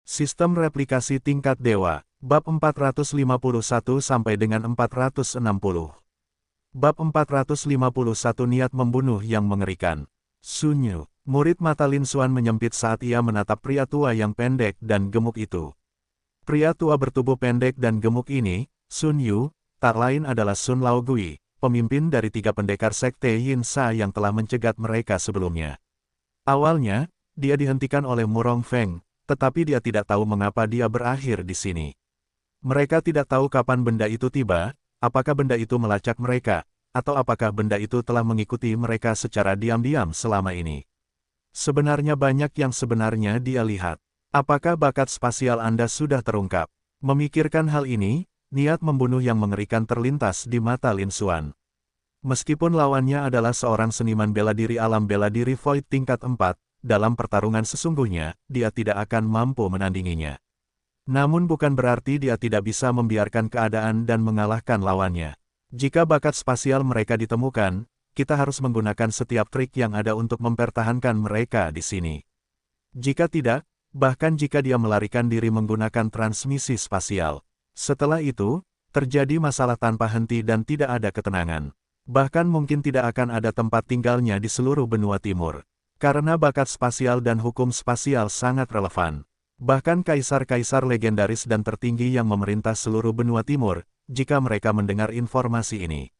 Sistem replikasi tingkat dewa, bab 451 sampai dengan 460. Bab 451 niat membunuh yang mengerikan. Sun Yu, murid mata Lin Xuan menyempit saat ia menatap pria tua yang pendek dan gemuk itu. Pria tua bertubuh pendek dan gemuk ini, Sun Yu, tak lain adalah Sun Laogui, pemimpin dari 3 pendekar sekte Yin Sha yang telah mencegat mereka sebelumnya. Awalnya, dia dihentikan oleh Murong Feng, tetapi dia tidak tahu mengapa dia berakhir di sini. Mereka tidak tahu kapan benda itu tiba, apakah benda itu melacak mereka, atau apakah benda itu telah mengikuti mereka secara diam-diam selama ini. Sebenarnya banyak yang sebenarnya dia lihat. Apakah bakat spasial Anda sudah terungkap? Memikirkan hal ini, niat membunuh yang mengerikan terlintas di mata Lin Xuan. Meskipun lawannya adalah seorang seniman bela diri alam bela diri Void tingkat 4, dalam pertarungan sesungguhnya, dia tidak akan mampu menandinginya. Namun bukan berarti dia tidak bisa membiarkan keadaan dan mengalahkan lawannya. Jika bakat spasial mereka ditemukan, kita harus menggunakan setiap trik yang ada untuk mempertahankan mereka di sini. Jika tidak, bahkan jika dia melarikan diri menggunakan transmisi spasial. Setelah itu, terjadi masalah tanpa henti dan tidak ada ketenangan. Bahkan mungkin tidak akan ada tempat tinggalnya di seluruh benua timur. Karena bakat spasial dan hukum spasial sangat relevan. Bahkan kaisar-kaisar legendaris dan tertinggi yang memerintah seluruh benua timur, jika mereka mendengar informasi ini.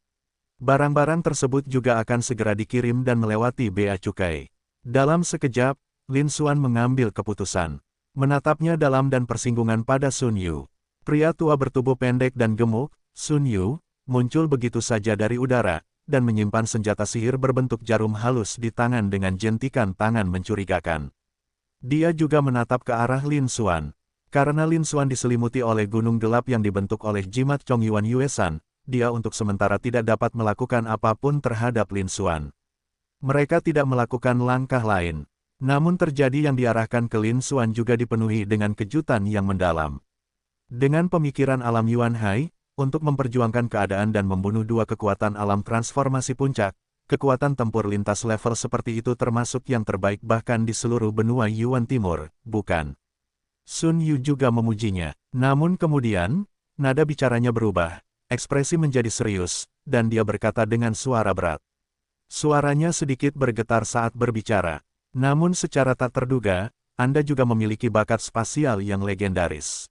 Barang-barang tersebut juga akan segera dikirim dan melewati bea cukai. Dalam sekejap, Lin Xuan mengambil keputusan. Menatapnya dalam dan persinggungan pada Sun Yu. Pria tua bertubuh pendek dan gemuk, Sun Yu, muncul begitu saja dari udara, dan menyimpan senjata sihir berbentuk jarum halus di tangan dengan jentikan tangan mencurigakan. Dia juga menatap ke arah Lin Xuan. Karena Lin Xuan diselimuti oleh gunung gelap yang dibentuk oleh jimat Chongyuan Yuesan, dia untuk sementara tidak dapat melakukan apapun terhadap Lin Xuan. Mereka tidak melakukan langkah lain. Namun terjadi yang diarahkan ke Lin Xuan juga dipenuhi dengan kejutan yang mendalam. Dengan pemikiran alam Yuan Hai, untuk memperjuangkan keadaan dan membunuh 2 kekuatan alam transformasi puncak, kekuatan tempur lintas level seperti itu termasuk yang terbaik bahkan di seluruh benua Yuan Timur, bukan? Sun Yu juga memujinya. Namun kemudian, nada bicaranya berubah, ekspresi menjadi serius, dan dia berkata dengan suara berat. Suaranya sedikit bergetar saat berbicara. Namun secara tak terduga, Anda juga memiliki bakat spasial yang legendaris.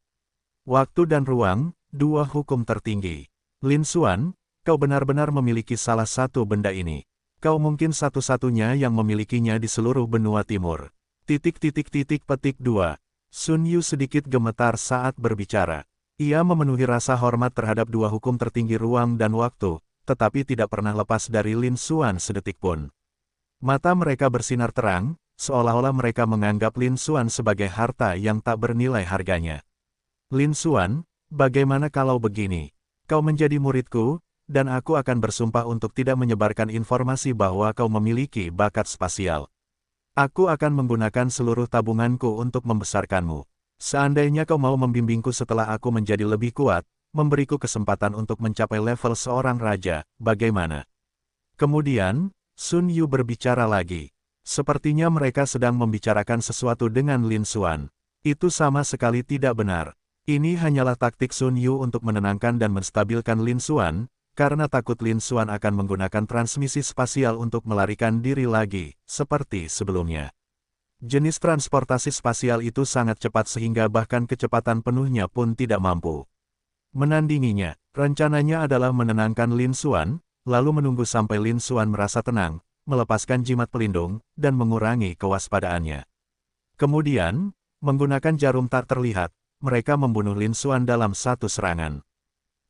Waktu dan ruang, 2 hukum tertinggi. Lin Xuan, kau benar-benar memiliki salah satu benda ini. Kau mungkin satu-satunya yang memilikinya di seluruh benua timur. Petik 2. Sun Yu sedikit gemetar saat berbicara. Ia memenuhi rasa hormat terhadap 2 hukum tertinggi ruang dan waktu, tetapi tidak pernah lepas dari Lin Xuan sedetik pun. Mata mereka bersinar terang, seolah-olah mereka menganggap Lin Xuan sebagai harta yang tak bernilai harganya. Lin Xuan, bagaimana kalau begini? Kau menjadi muridku, dan aku akan bersumpah untuk tidak menyebarkan informasi bahwa kau memiliki bakat spasial. Aku akan menggunakan seluruh tabunganku untuk membesarkanmu. Seandainya kau mau membimbingku setelah aku menjadi lebih kuat, memberiku kesempatan untuk mencapai level seorang raja, bagaimana? Kemudian, Sun Yu berbicara lagi. Sepertinya mereka sedang membicarakan sesuatu dengan Lin Xuan. Itu sama sekali tidak benar. Ini hanyalah taktik Sun Yu untuk menenangkan dan menstabilkan Lin Xuan, karena takut Lin Xuan akan menggunakan transmisi spasial untuk melarikan diri lagi, seperti sebelumnya. Jenis transportasi spasial itu sangat cepat sehingga bahkan kecepatan penuhnya pun tidak mampu menandinginya. Rencananya adalah menenangkan Lin Xuan, lalu menunggu sampai Lin Xuan merasa tenang, melepaskan jimat pelindung, dan mengurangi kewaspadaannya. Kemudian, menggunakan jarum tak terlihat, mereka membunuh Lin Xuan dalam satu serangan.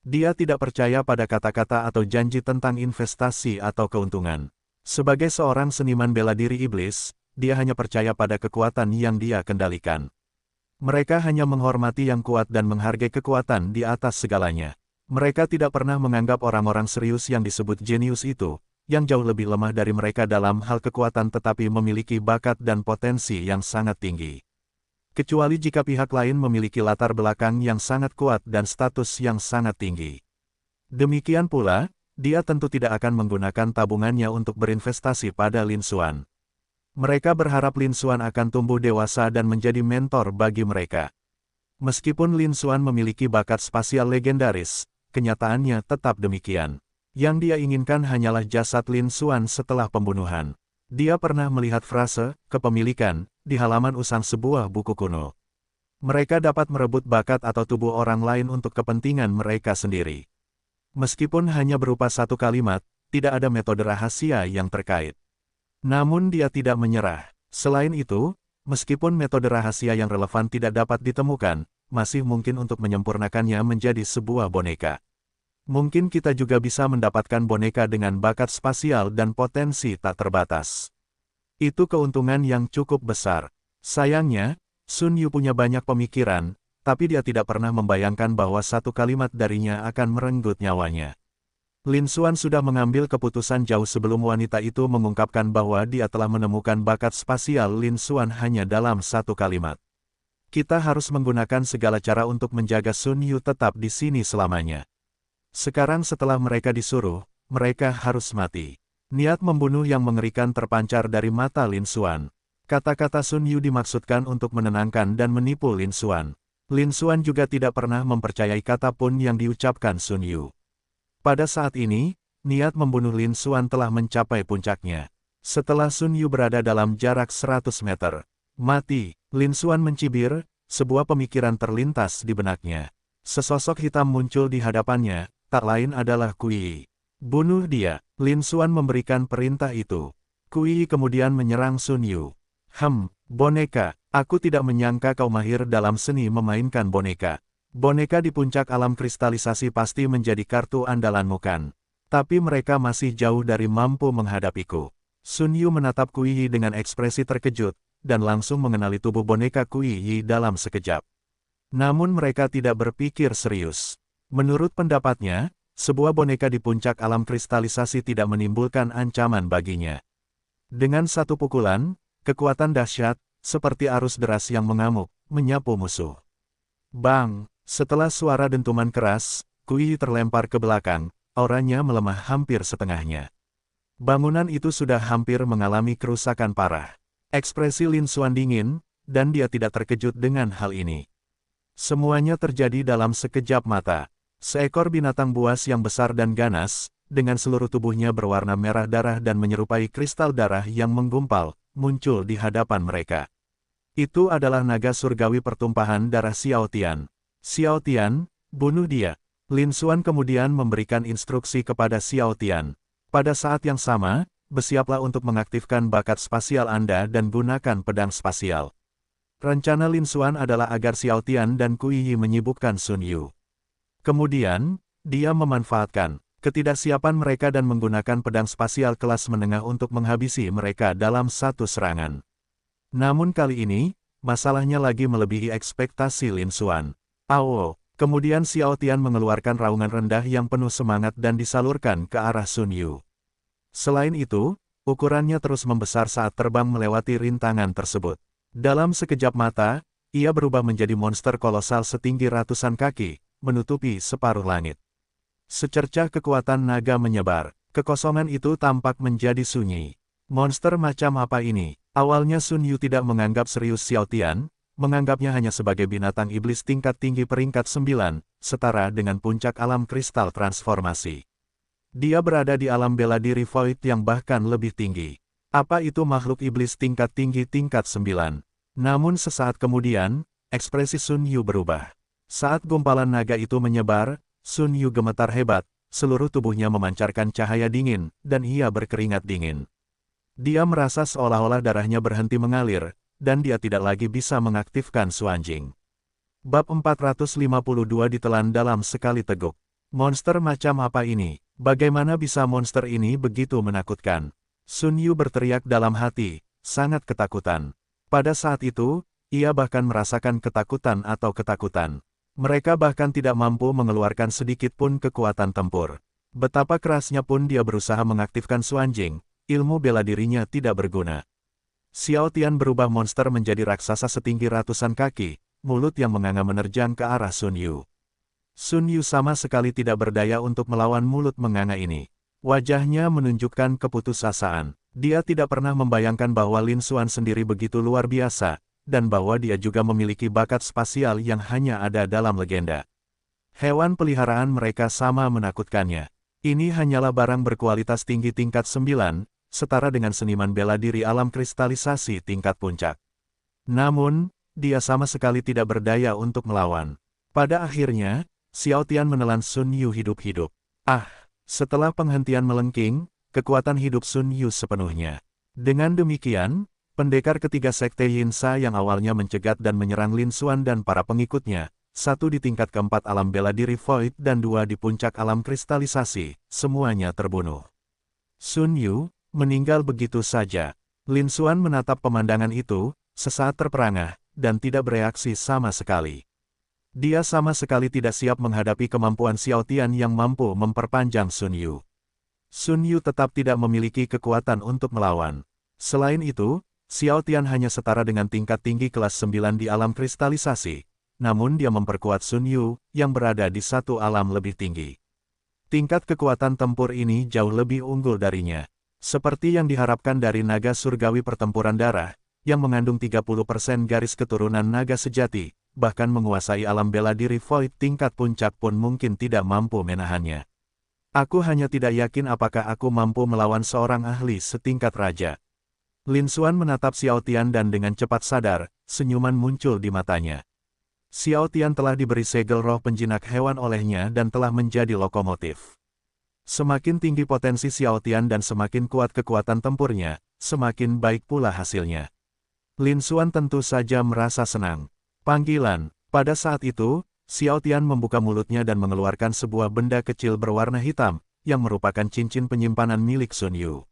Dia tidak percaya pada kata-kata atau janji tentang investasi atau keuntungan. Sebagai seorang seniman bela diri iblis, dia hanya percaya pada kekuatan yang dia kendalikan. Mereka hanya menghormati yang kuat dan menghargai kekuatan di atas segalanya. Mereka tidak pernah menganggap orang-orang serius yang disebut jenius itu, yang jauh lebih lemah dari mereka dalam hal kekuatan tetapi memiliki bakat dan potensi yang sangat tinggi. Kecuali jika pihak lain memiliki latar belakang yang sangat kuat dan status yang sangat tinggi. Demikian pula, dia tentu tidak akan menggunakan tabungannya untuk berinvestasi pada Lin Xuan. Mereka berharap Lin Xuan akan tumbuh dewasa dan menjadi mentor bagi mereka. Meskipun Lin Xuan memiliki bakat spasial legendaris, kenyataannya tetap demikian. Yang dia inginkan hanyalah jasad Lin Xuan setelah pembunuhan. Dia pernah melihat frase kepemilikan di halaman usang sebuah buku kuno. Mereka dapat merebut bakat atau tubuh orang lain untuk kepentingan mereka sendiri. Meskipun hanya berupa satu kalimat, tidak ada metode rahasia yang terkait. Namun dia tidak menyerah. Selain itu, meskipun metode rahasia yang relevan tidak dapat ditemukan, masih mungkin untuk menyempurnakannya menjadi sebuah boneka. Mungkin kita juga bisa mendapatkan boneka dengan bakat spasial dan potensi tak terbatas. Itu keuntungan yang cukup besar. Sayangnya, Sun Yu punya banyak pemikiran, tapi dia tidak pernah membayangkan bahwa satu kalimat darinya akan merenggut nyawanya. Lin Xuan sudah mengambil keputusan jauh sebelum wanita itu mengungkapkan bahwa dia telah menemukan bakat spasial Lin Xuan hanya dalam satu kalimat. Kita harus menggunakan segala cara untuk menjaga Sun Yu tetap di sini selamanya. Sekarang setelah mereka disuruh, mereka harus mati. Niat membunuh yang mengerikan terpancar dari mata Lin Xuan. Kata-kata Sun Yu dimaksudkan untuk menenangkan dan menipu Lin Xuan. Lin Xuan juga tidak pernah mempercayai kata pun yang diucapkan Sun Yu. Pada saat ini, niat membunuh Lin Xuan telah mencapai puncaknya. Setelah Sun Yu berada dalam jarak 100 meter, mati, Lin Xuan mencibir, sebuah pemikiran terlintas di benaknya. Sesosok hitam muncul di hadapannya, tak lain adalah Kui. Bunuh dia, Lin Xuan memberikan perintah itu. Kui kemudian menyerang Sun Yu. Boneka, aku tidak menyangka kau mahir dalam seni memainkan boneka. Boneka di puncak alam kristalisasi pasti menjadi kartu andalanmu kan? Tapi mereka masih jauh dari mampu menghadapiku. Sun Yu menatap Kui Yi dengan ekspresi terkejut, dan langsung mengenali tubuh boneka Kui Yi dalam sekejap. Namun mereka tidak berpikir serius. Menurut pendapatnya, sebuah boneka di puncak alam kristalisasi tidak menimbulkan ancaman baginya. Dengan satu pukulan, kekuatan dahsyat, seperti arus deras yang mengamuk, menyapu musuh. Bang! Setelah suara dentuman keras, Kui Yi terlempar ke belakang, auranya melemah hampir setengahnya. Bangunan itu sudah hampir mengalami kerusakan parah. Ekspresi Lin Xuan dingin, dan dia tidak terkejut dengan hal ini. Semuanya terjadi dalam sekejap mata. Seekor binatang buas yang besar dan ganas, dengan seluruh tubuhnya berwarna merah darah dan menyerupai kristal darah yang menggumpal, muncul di hadapan mereka. Itu adalah naga surgawi pertumpahan darah Xiao Tian. Xiao Tian, bunuh dia. Lin Xuan kemudian memberikan instruksi kepada Xiao Tian. Pada saat yang sama, bersiaplah untuk mengaktifkan bakat spasial Anda dan gunakan pedang spasial. Rencana Lin Xuan adalah agar Xiao Tian dan Kui Yi menyibukkan Sun Yu. Kemudian, dia memanfaatkan ketidaksiapan mereka dan menggunakan pedang spasial kelas menengah untuk menghabisi mereka dalam satu serangan. Namun kali ini, masalahnya lagi melebihi ekspektasi Lin Xuan. Kemudian Xiao Tian mengeluarkan raungan rendah yang penuh semangat dan disalurkan ke arah Sun Yu. Selain itu, ukurannya terus membesar saat terbang melewati rintangan tersebut. Dalam sekejap mata, ia berubah menjadi monster kolosal setinggi ratusan kaki, menutupi separuh langit. Secercah kekuatan naga menyebar, kekosongan itu tampak menjadi sunyi. Monster macam apa ini? Awalnya Sun Yu tidak menganggap serius Xiao Tian, menganggapnya hanya sebagai binatang iblis tingkat tinggi peringkat 9, setara dengan puncak alam kristal transformasi. Dia berada di alam bela diri Void yang bahkan lebih tinggi. Apa itu makhluk iblis tingkat tinggi tingkat 9? Namun sesaat kemudian, ekspresi Sun Yu berubah. Saat gumpalan naga itu menyebar, Sun Yu gemetar hebat, seluruh tubuhnya memancarkan cahaya dingin, dan ia berkeringat dingin. Dia merasa seolah-olah darahnya berhenti mengalir, dan dia tidak lagi bisa mengaktifkan Suanjing. Bab 452 ditelan dalam sekali teguk. Monster macam apa ini? Bagaimana bisa monster ini begitu menakutkan? Sun Yu berteriak dalam hati, sangat ketakutan. Pada saat itu, ia bahkan merasakan ketakutan atau ketakutan. Mereka bahkan tidak mampu mengeluarkan sedikit pun kekuatan tempur. Betapa kerasnya pun dia berusaha mengaktifkan Suanjing, ilmu bela dirinya tidak berguna. Xiao Tian berubah monster menjadi raksasa setinggi ratusan kaki, mulut yang menganga menerjang ke arah Sun Yu. Sun Yu sama sekali tidak berdaya untuk melawan mulut menganga ini. Wajahnya menunjukkan keputusasaan. Dia tidak pernah membayangkan bahwa Lin Xuan sendiri begitu luar biasa, dan bahwa dia juga memiliki bakat spasial yang hanya ada dalam legenda. Hewan peliharaan mereka sama menakutkannya. Ini hanyalah barang berkualitas tinggi tingkat 9, setara dengan seniman bela diri alam kristalisasi tingkat puncak. Namun, dia sama sekali tidak berdaya untuk melawan. Pada akhirnya, Xiao Tian menelan Sun Yu hidup-hidup. Setelah penghentian melengking, kekuatan hidup Sun Yu sepenuhnya. Dengan demikian, pendekar ketiga Sekte Yinsa yang awalnya mencegat dan menyerang Lin Xuan dan para pengikutnya, satu di tingkat keempat alam bela diri Void dan dua di puncak alam kristalisasi, semuanya terbunuh. Sun Yu meninggal begitu saja. Lin Xuan menatap pemandangan itu, sesaat terperangah, dan tidak bereaksi sama sekali. Dia sama sekali tidak siap menghadapi kemampuan Xiao Tian yang mampu memperpanjang Sun Yu. Sun Yu tetap tidak memiliki kekuatan untuk melawan. Selain itu, Xiao Tian hanya setara dengan tingkat tinggi kelas 9 di alam kristalisasi, namun dia memperkuat Sun Yu, yang berada di satu alam lebih tinggi. Tingkat kekuatan tempur ini jauh lebih unggul darinya. Seperti yang diharapkan dari naga surgawi pertempuran darah, yang mengandung 30% garis keturunan naga sejati, bahkan menguasai alam bela diri Void tingkat puncak pun mungkin tidak mampu menahannya. Aku hanya tidak yakin apakah aku mampu melawan seorang ahli setingkat raja. Lin Xuan menatap Xiao Tian dan dengan cepat sadar, senyuman muncul di matanya. Xiao Tian telah diberi segel roh penjinak hewan olehnya dan telah menjadi lokomotif. Semakin tinggi potensi Xiao Tian dan semakin kuat kekuatan tempurnya, semakin baik pula hasilnya. Lin Xuan tentu saja merasa senang. Panggilan. Pada saat itu, Xiao Tian membuka mulutnya dan mengeluarkan sebuah benda kecil berwarna hitam, yang merupakan cincin penyimpanan milik Sun Yu.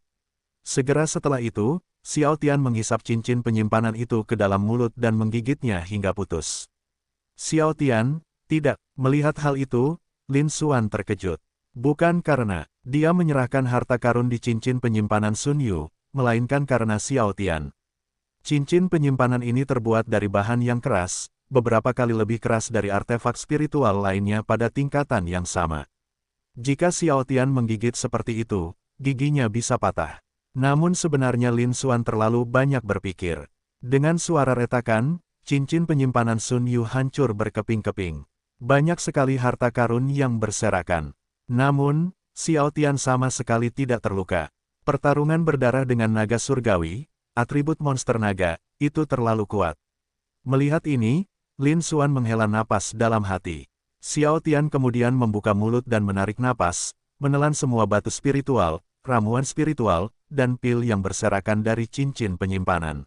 Segera setelah itu, Xiao Tian menghisap cincin penyimpanan itu ke dalam mulut dan menggigitnya hingga putus. Xiao Tian, tidak. Melihat hal itu, Lin Xuan terkejut. Bukan karena dia menyerahkan harta karun di cincin penyimpanan Sun Yu, melainkan karena Xiao Tian. Cincin penyimpanan ini terbuat dari bahan yang keras, beberapa kali lebih keras dari artefak spiritual lainnya pada tingkatan yang sama. Jika Xiao Tian menggigit seperti itu, giginya bisa patah. Namun sebenarnya Lin Xuan terlalu banyak berpikir. Dengan suara retakan, cincin penyimpanan Sun Yu hancur berkeping-keping. Banyak sekali harta karun yang berserakan. Namun, Xiao Tian sama sekali tidak terluka. Pertarungan berdarah dengan naga surgawi, atribut monster naga, itu terlalu kuat. Melihat ini, Lin Xuan menghela napas dalam hati. Xiao Tian kemudian membuka mulut dan menarik napas, menelan semua batu spiritual, ramuan spiritual, dan pil yang berserakan dari cincin penyimpanan.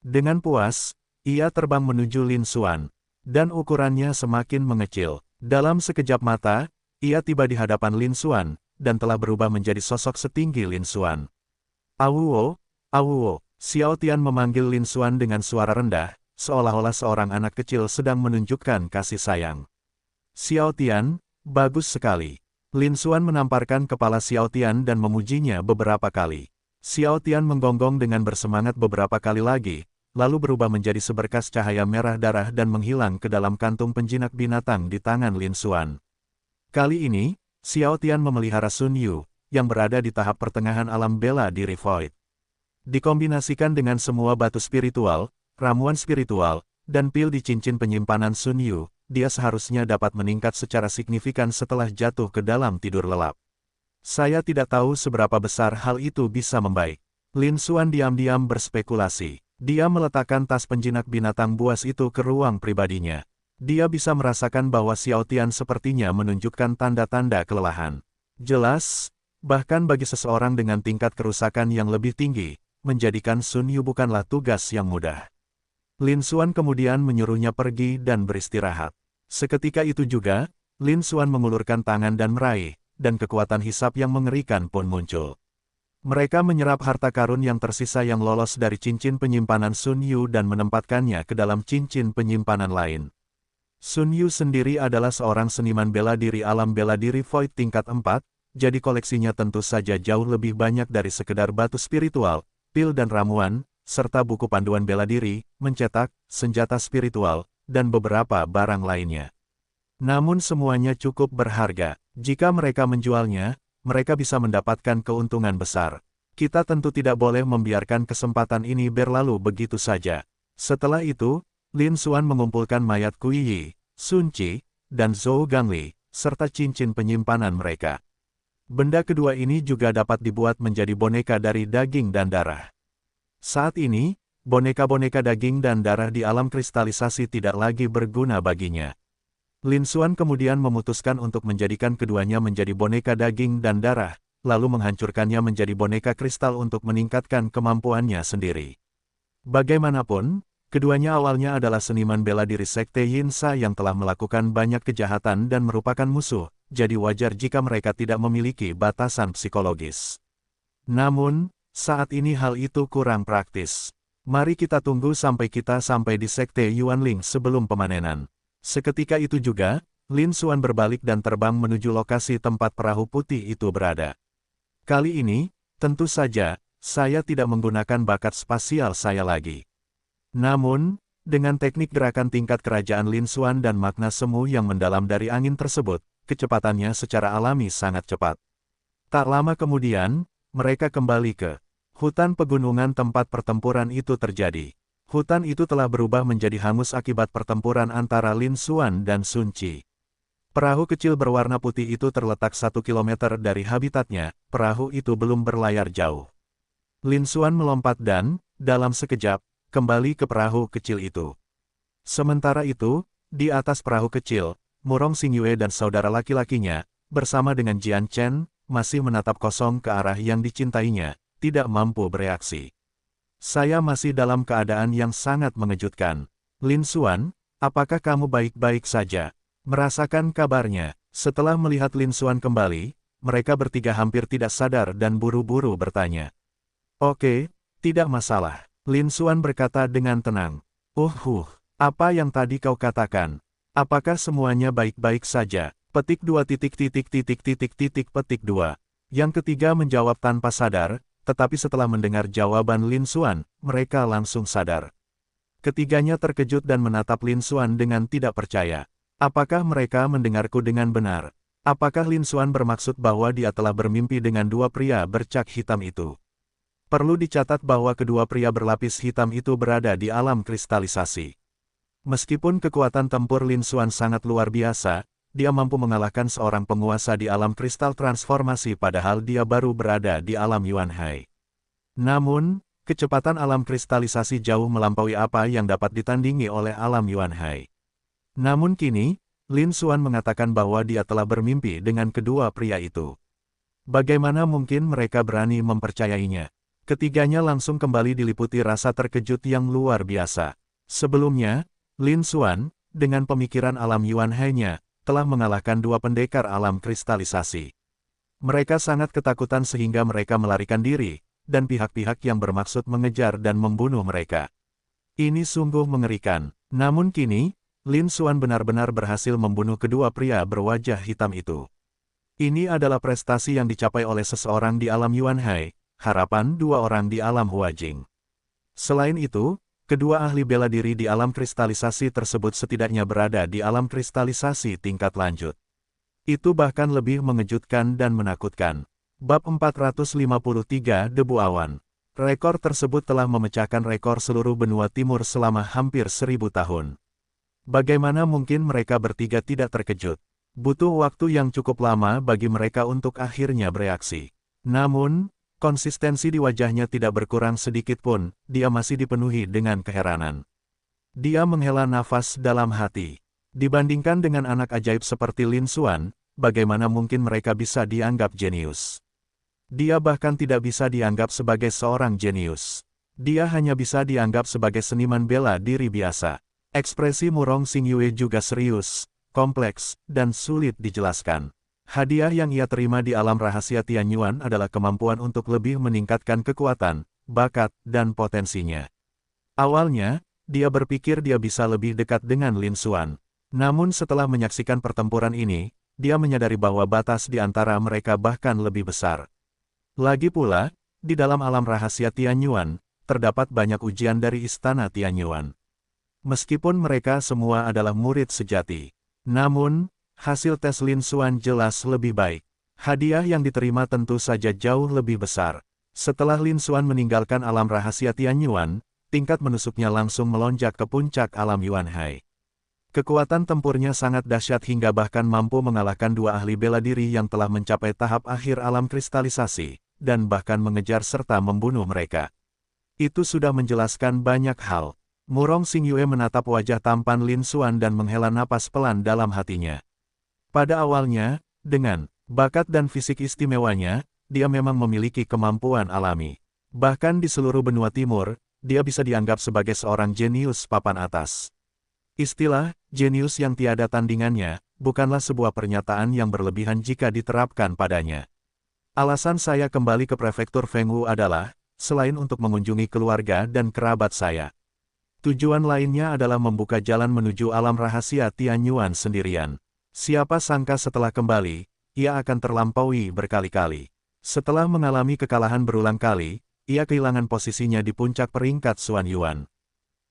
Dengan puas, ia terbang menuju Lin Xuan, dan ukurannya semakin mengecil. Dalam sekejap mata, ia tiba di hadapan Lin Xuan, dan telah berubah menjadi sosok setinggi Lin Xuan. Awuo, Awuo, Xiao Tian memanggil Lin Xuan dengan suara rendah, seolah-olah seorang anak kecil sedang menunjukkan kasih sayang. Xiao Tian, bagus sekali. Lin Xuan menamparkan kepala Xiao Tian dan memujinya beberapa kali. Xiao Tian menggonggong dengan bersemangat beberapa kali lagi, lalu berubah menjadi seberkas cahaya merah darah dan menghilang ke dalam kantung penjinak binatang di tangan Lin Xuan. Kali ini, Xiao Tian memelihara Sun Yu, yang berada di tahap pertengahan alam bela diri Void. Dikombinasikan dengan semua batu spiritual, ramuan spiritual, dan pil di cincin penyimpanan Sun Yu, dia seharusnya dapat meningkat secara signifikan setelah jatuh ke dalam tidur lelap. Saya tidak tahu seberapa besar hal itu bisa membaik. Lin Xuan diam-diam berspekulasi. Dia meletakkan tas penjinak binatang buas itu ke ruang pribadinya. Dia bisa merasakan bahwa Xiao Tian sepertinya menunjukkan tanda-tanda kelelahan. Jelas, bahkan bagi seseorang dengan tingkat kerusakan yang lebih tinggi, menjadikan Sun Yu bukanlah tugas yang mudah. Lin Xuan kemudian menyuruhnya pergi dan beristirahat. Seketika itu juga, Lin Xuan mengulurkan tangan dan meraih, dan kekuatan hisap yang mengerikan pun muncul. Mereka menyerap harta karun yang tersisa yang lolos dari cincin penyimpanan Sun Yu dan menempatkannya ke dalam cincin penyimpanan lain. Sun Yu sendiri adalah seorang seniman bela diri alam bela diri Void tingkat 4, jadi koleksinya tentu saja jauh lebih banyak dari sekedar batu spiritual, pil dan ramuan, serta buku panduan bela diri, mencetak, senjata spiritual, dan beberapa barang lainnya. Namun semuanya cukup berharga. Jika mereka menjualnya, mereka bisa mendapatkan keuntungan besar. Kita tentu tidak boleh membiarkan kesempatan ini berlalu begitu saja. Setelah itu, Lin Xuan mengumpulkan mayat Kui Yi, Sun Qi, dan Zhou Gangli, serta cincin penyimpanan mereka. Benda kedua ini juga dapat dibuat menjadi boneka dari daging dan darah. Saat ini, boneka-boneka daging dan darah di alam kristalisasi tidak lagi berguna baginya. Lin Xuan kemudian memutuskan untuk menjadikan keduanya menjadi boneka daging dan darah, lalu menghancurkannya menjadi boneka kristal untuk meningkatkan kemampuannya sendiri. Bagaimanapun, keduanya awalnya adalah seniman bela diri Sekte Yinsa yang telah melakukan banyak kejahatan dan merupakan musuh, jadi wajar jika mereka tidak memiliki batasan psikologis. Namun, saat ini hal itu kurang praktis. Mari kita tunggu sampai kita sampai di Sekte Yuanling sebelum pemanenan. Seketika itu juga, Lin Xuan berbalik dan terbang menuju lokasi tempat perahu putih itu berada. Kali ini, tentu saja, saya tidak menggunakan bakat spasial saya lagi. Namun, dengan teknik gerakan tingkat kerajaan Lin Xuan dan makna semu yang mendalam dari angin tersebut, kecepatannya secara alami sangat cepat. Tak lama kemudian, mereka kembali ke hutan pegunungan tempat pertempuran itu terjadi. Hutan itu telah berubah menjadi hangus akibat pertempuran antara Lin Xuan dan Sun Qi. Perahu kecil berwarna putih itu terletak 1 kilometer dari habitatnya, perahu itu belum berlayar jauh. Lin Xuan melompat dan, dalam sekejap, kembali ke perahu kecil itu. Sementara itu, di atas perahu kecil, Murong Xingyue dan saudara laki-lakinya, bersama dengan Jian Chen, masih menatap kosong ke arah yang dicintainya, tidak mampu bereaksi. Saya masih dalam keadaan yang sangat mengejutkan. Lin Xuan, apakah kamu baik-baik saja? Merasakan kabarnya, setelah melihat Lin Xuan kembali, mereka bertiga hampir tidak sadar dan buru-buru bertanya. Oke, tidak masalah. Lin Xuan berkata dengan tenang. Apa yang tadi kau katakan? Apakah semuanya baik-baik saja? Petik 2 petik 2. Yang ketiga menjawab tanpa sadar, tetapi setelah mendengar jawaban Lin Xuan, mereka langsung sadar. Ketiganya terkejut dan menatap Lin Xuan dengan tidak percaya. Apakah mereka mendengarku dengan benar? Apakah Lin Xuan bermaksud bahwa dia telah bermimpi dengan dua pria bercak hitam itu? Perlu dicatat bahwa kedua pria berlapis hitam itu berada di alam kristalisasi. Meskipun kekuatan tempur Lin Xuan sangat luar biasa, dia mampu mengalahkan seorang penguasa di alam kristal transformasi padahal dia baru berada di alam Yuanhai. Namun, kecepatan alam kristalisasi jauh melampaui apa yang dapat ditandingi oleh alam Yuanhai. Namun kini, Lin Xuan mengatakan bahwa dia telah bermimpi dengan kedua pria itu. Bagaimana mungkin mereka berani mempercayainya? Ketiganya langsung kembali diliputi rasa terkejut yang luar biasa. Sebelumnya, Lin Xuan, dengan pemikiran alam Yuanhai-nya, telah mengalahkan dua pendekar alam kristalisasi. Mereka sangat ketakutan sehingga mereka melarikan diri, dan pihak-pihak yang bermaksud mengejar dan membunuh mereka. Ini sungguh mengerikan. Namun kini, Lin Xuan benar-benar berhasil membunuh kedua pria berwajah hitam itu. Ini adalah prestasi yang dicapai oleh seseorang di alam Yuanhai, harapan dua orang di alam Huajing. Selain itu, kedua ahli bela diri di alam kristalisasi tersebut setidaknya berada di alam kristalisasi tingkat lanjut. Itu bahkan lebih mengejutkan dan menakutkan. Bab 453 Debu Awan. Rekor tersebut telah memecahkan rekor seluruh benua timur selama hampir 1000 tahun. Bagaimana mungkin mereka bertiga tidak terkejut? Butuh waktu yang cukup lama bagi mereka untuk akhirnya bereaksi. Namun, konsistensi di wajahnya tidak berkurang sedikit pun, dia masih dipenuhi dengan keheranan. Dia menghela nafas dalam hati. Dibandingkan dengan anak ajaib seperti Lin Xuan, bagaimana mungkin mereka bisa dianggap jenius? Dia bahkan tidak bisa dianggap sebagai seorang jenius. Dia hanya bisa dianggap sebagai seniman bela diri biasa. Ekspresi Murong Xingyue juga serius, kompleks, dan sulit dijelaskan. Hadiah yang ia terima di alam rahasia Tianyuan adalah kemampuan untuk lebih meningkatkan kekuatan, bakat, dan potensinya. Awalnya, dia berpikir dia bisa lebih dekat dengan Lin Xuan. Namun setelah menyaksikan pertempuran ini, dia menyadari bahwa batas di antara mereka bahkan lebih besar. Lagi pula, di dalam alam rahasia Tianyuan, terdapat banyak ujian dari istana Tianyuan. Meskipun mereka semua adalah murid sejati. Namun, hasil tes Lin Xuan jelas lebih baik. Hadiah yang diterima tentu saja jauh lebih besar. Setelah Lin Xuan meninggalkan alam rahasia Tianyuan, tingkat menusuknya langsung melonjak ke puncak alam Yuanhai. Kekuatan tempurnya sangat dahsyat hingga bahkan mampu mengalahkan dua ahli bela diri yang telah mencapai tahap akhir alam kristalisasi, dan bahkan mengejar serta membunuh mereka. Itu sudah menjelaskan banyak hal. Murong Xingyue menatap wajah tampan Lin Xuan dan menghela napas pelan dalam hatinya. Pada awalnya, dengan bakat dan fisik istimewanya, dia memang memiliki kemampuan alami. Bahkan di seluruh benua timur, dia bisa dianggap sebagai seorang jenius papan atas. Istilah, jenius yang tiada tandingannya, bukanlah sebuah pernyataan yang berlebihan jika diterapkan padanya. Alasan saya kembali ke prefektur Fengwu adalah, selain untuk mengunjungi keluarga dan kerabat saya. Tujuan lainnya adalah membuka jalan menuju alam rahasia Tianyuan sendirian. Siapa sangka setelah kembali, ia akan terlampaui berkali-kali. Setelah mengalami kekalahan berulang kali, ia kehilangan posisinya di puncak peringkat Xuan Yuan.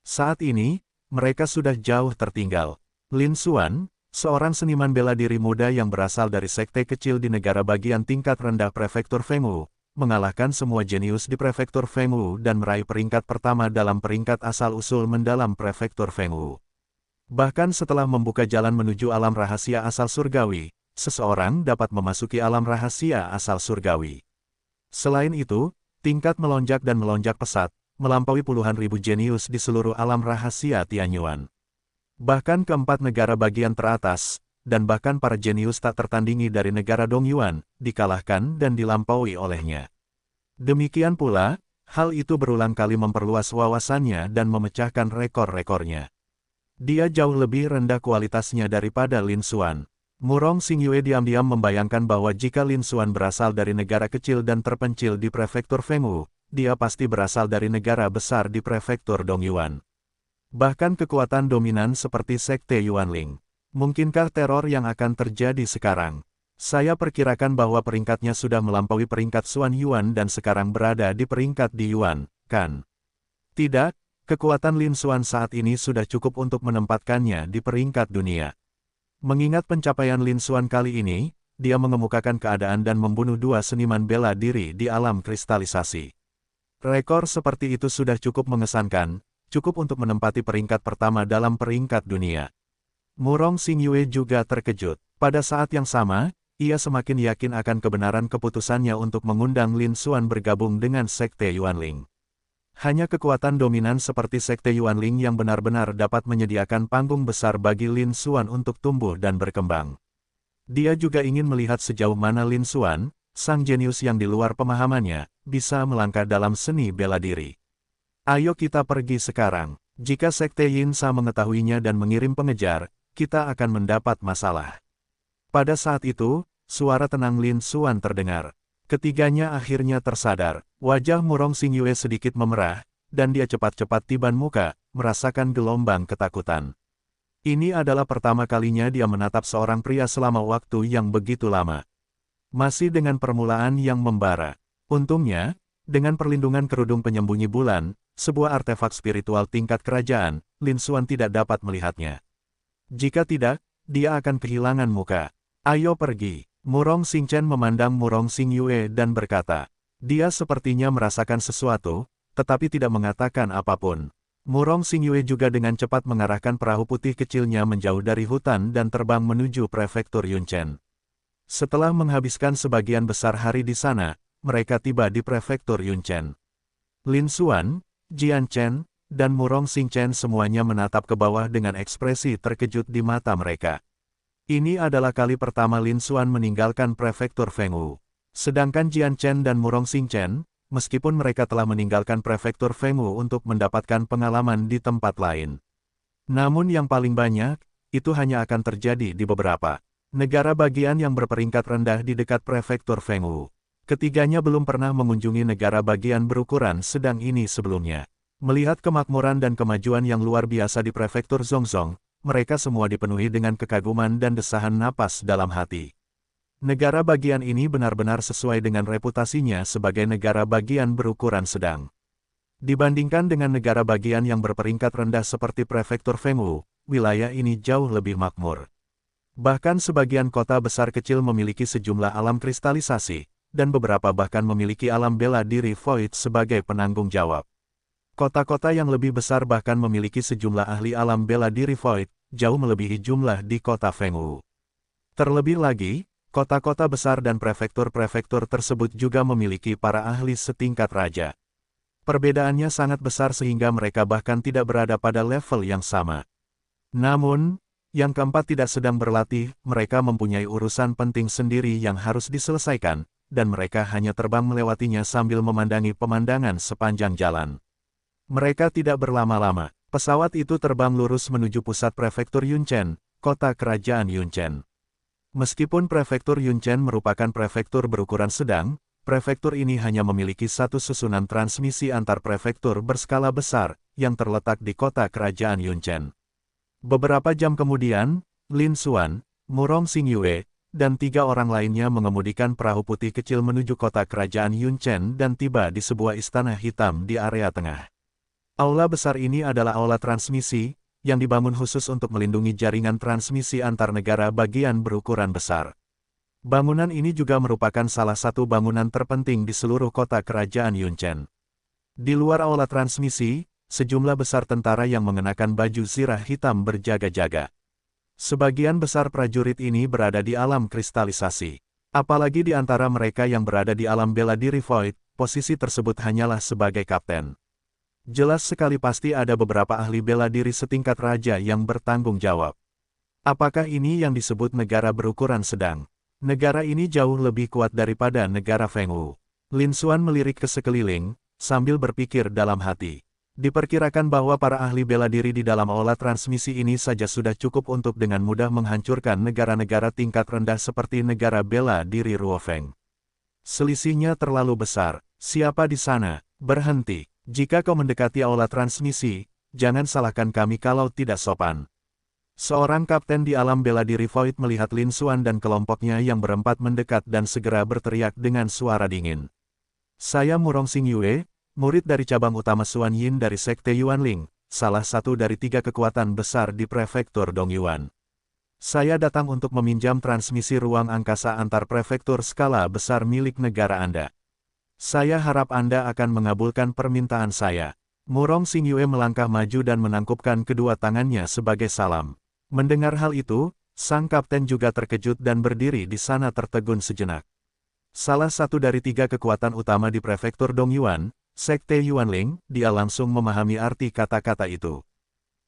Saat ini, mereka sudah jauh tertinggal. Lin Xuan, seorang seniman bela diri muda yang berasal dari sekte kecil di negara bagian tingkat rendah prefektur Fengwu, mengalahkan semua jenius di prefektur Fengwu dan meraih peringkat pertama dalam peringkat asal-usul mendalam prefektur Fengwu. Bahkan setelah membuka jalan menuju alam rahasia asal surgawi, seseorang dapat memasuki alam rahasia asal surgawi. Selain itu, tingkat melonjak dan melonjak pesat, melampaui puluhan ribu jenius di seluruh alam rahasia Tianyuan. Bahkan keempat negara bagian teratas, dan bahkan para jenius tak tertandingi dari negara Dongyuan, dikalahkan dan dilampaui olehnya. Demikian pula, hal itu berulang kali memperluas wawasannya dan memecahkan rekor-rekornya. Dia jauh lebih rendah kualitasnya daripada Lin Xuan. Murong Xingyue diam-diam membayangkan bahwa jika Lin Xuan berasal dari negara kecil dan terpencil di prefektur Fengwu, dia pasti berasal dari negara besar di prefektur Dongyuan. Bahkan kekuatan dominan seperti sekte Yuanling. Mungkinkah teror yang akan terjadi sekarang? Saya perkirakan bahwa peringkatnya sudah melampaui peringkat Xuan Yuan dan sekarang berada di peringkat di Yuan, kan? Tidak, kekuatan Lin Xuan saat ini sudah cukup untuk menempatkannya di peringkat dunia. Mengingat pencapaian Lin Xuan kali ini, dia mengemukakan keadaan dan membunuh dua seniman bela diri di alam kristalisasi. Rekor seperti itu sudah cukup mengesankan, cukup untuk menempati peringkat pertama dalam peringkat dunia. Murong Xingyue juga terkejut. Pada saat yang sama, ia semakin yakin akan kebenaran keputusannya untuk mengundang Lin Xuan bergabung dengan sekte Yuanling. Hanya kekuatan dominan seperti sekte Yuanling yang benar-benar dapat menyediakan panggung besar bagi Lin Xuan untuk tumbuh dan berkembang. Dia juga ingin melihat sejauh mana Lin Xuan, sang jenius yang di luar pemahamannya, bisa melangkah dalam seni bela diri. Ayo kita pergi sekarang. Jika sekte Yinsa mengetahuinya dan mengirim pengejar, kita akan mendapat masalah. Pada saat itu, suara tenang Lin Xuan terdengar. Ketiganya akhirnya tersadar. Wajah Murong Xingyue sedikit memerah, dan dia cepat-cepat tiban muka, merasakan gelombang ketakutan. Ini adalah pertama kalinya dia menatap seorang pria selama waktu yang begitu lama. Masih dengan permulaan yang membara. Untungnya, dengan perlindungan kerudung penyembunyi bulan, sebuah artefak spiritual tingkat kerajaan, Lin Xuan tidak dapat melihatnya. Jika tidak, dia akan kehilangan muka. Ayo pergi. Murong Xingchen memandang Murong Xingyue dan berkata. Dia sepertinya merasakan sesuatu, tetapi tidak mengatakan apapun. Murong Xingyue juga dengan cepat mengarahkan perahu putih kecilnya menjauh dari hutan dan terbang menuju prefektur Yunchen. Setelah menghabiskan sebagian besar hari di sana, mereka tiba di prefektur Yunchen. Lin Xuan, Jian Chen, dan Murong Xingchen semuanya menatap ke bawah dengan ekspresi terkejut di mata mereka. Ini adalah kali pertama Lin Xuan meninggalkan prefektur Fengwu. Sedangkan Jian Chen dan Murong Xingchen, meskipun mereka telah meninggalkan prefektur Fengwu untuk mendapatkan pengalaman di tempat lain. Namun yang paling banyak, itu hanya akan terjadi di beberapa negara bagian yang berperingkat rendah di dekat prefektur Fengwu. Ketiganya belum pernah mengunjungi negara bagian berukuran sedang ini sebelumnya. Melihat kemakmuran dan kemajuan yang luar biasa di prefektur Zhongzhong, mereka semua dipenuhi dengan kekaguman dan desahan napas dalam hati. Negara bagian ini benar-benar sesuai dengan reputasinya sebagai negara bagian berukuran sedang. Dibandingkan dengan negara bagian yang berperingkat rendah seperti prefektur Fengwu, wilayah ini jauh lebih makmur. Bahkan sebagian kota besar kecil memiliki sejumlah alam kristalisasi, dan beberapa bahkan memiliki alam bela diri void sebagai penanggung jawab. Kota-kota yang lebih besar bahkan memiliki sejumlah ahli alam bela diri void, jauh melebihi jumlah di kota Fengwu. Terlebih lagi, kota-kota besar dan prefektur-prefektur tersebut juga memiliki para ahli setingkat raja. Perbedaannya sangat besar sehingga mereka bahkan tidak berada pada level yang sama. Namun, yang keempat tidak sedang berlatih, mereka mempunyai urusan penting sendiri yang harus diselesaikan, dan mereka hanya terbang melewatinya sambil memandangi pemandangan sepanjang jalan. Mereka tidak berlama-lama, pesawat itu terbang lurus menuju pusat prefektur Yunchen, kota kerajaan Yunchen. Meskipun prefektur Yunchen merupakan prefektur berukuran sedang, prefektur ini hanya memiliki satu susunan transmisi antar prefektur berskala besar, yang terletak di kota kerajaan Yunchen. Beberapa jam kemudian, Lin Xuan, Murong Xingyue, dan 3 orang lainnya mengemudikan perahu putih kecil menuju kota kerajaan Yunchen dan tiba di sebuah istana hitam di area tengah. Aula besar ini adalah aula transmisi, yang dibangun khusus untuk melindungi jaringan transmisi antar negara bagian berukuran besar. Bangunan ini juga merupakan salah satu bangunan terpenting di seluruh kota kerajaan Yunchen. Di luar aula transmisi, sejumlah besar tentara yang mengenakan baju zirah hitam berjaga-jaga. Sebagian besar prajurit ini berada di alam kristalisasi. Apalagi di antara mereka yang berada di alam bela diri void, posisi tersebut hanyalah sebagai kapten. Jelas sekali pasti ada beberapa ahli bela diri setingkat raja yang bertanggung jawab. Apakah ini yang disebut negara berukuran sedang? Negara ini jauh lebih kuat daripada negara Fengwu. Lin Xuan melirik ke sekeliling, sambil berpikir dalam hati. Diperkirakan bahwa para ahli bela diri di dalam aula transmisi ini saja sudah cukup untuk dengan mudah menghancurkan negara-negara tingkat rendah seperti negara bela diri Ruofeng. Selisihnya terlalu besar. Siapa di sana? Berhenti. Jika kau mendekati aula transmisi, jangan salahkan kami kalau tidak sopan. Seorang kapten di alam bela diri void melihat Lin Xuan dan kelompoknya yang berempat mendekat dan segera berteriak dengan suara dingin. Saya Murong Xingyue, murid dari cabang utama Xuan Yin dari Sekte Yuanling, salah satu dari 3 kekuatan besar di prefektur Dongyuan. Saya datang untuk meminjam transmisi ruang angkasa antar prefektur skala besar milik negara Anda. Saya harap Anda akan mengabulkan permintaan saya. Murong Xingyue melangkah maju dan menangkupkan kedua tangannya sebagai salam. Mendengar hal itu, sang kapten juga terkejut dan berdiri di sana tertegun sejenak. Salah satu dari 3 kekuatan utama di prefektur Dongyuan, Sekte Yuanling, dia langsung memahami arti kata-kata itu.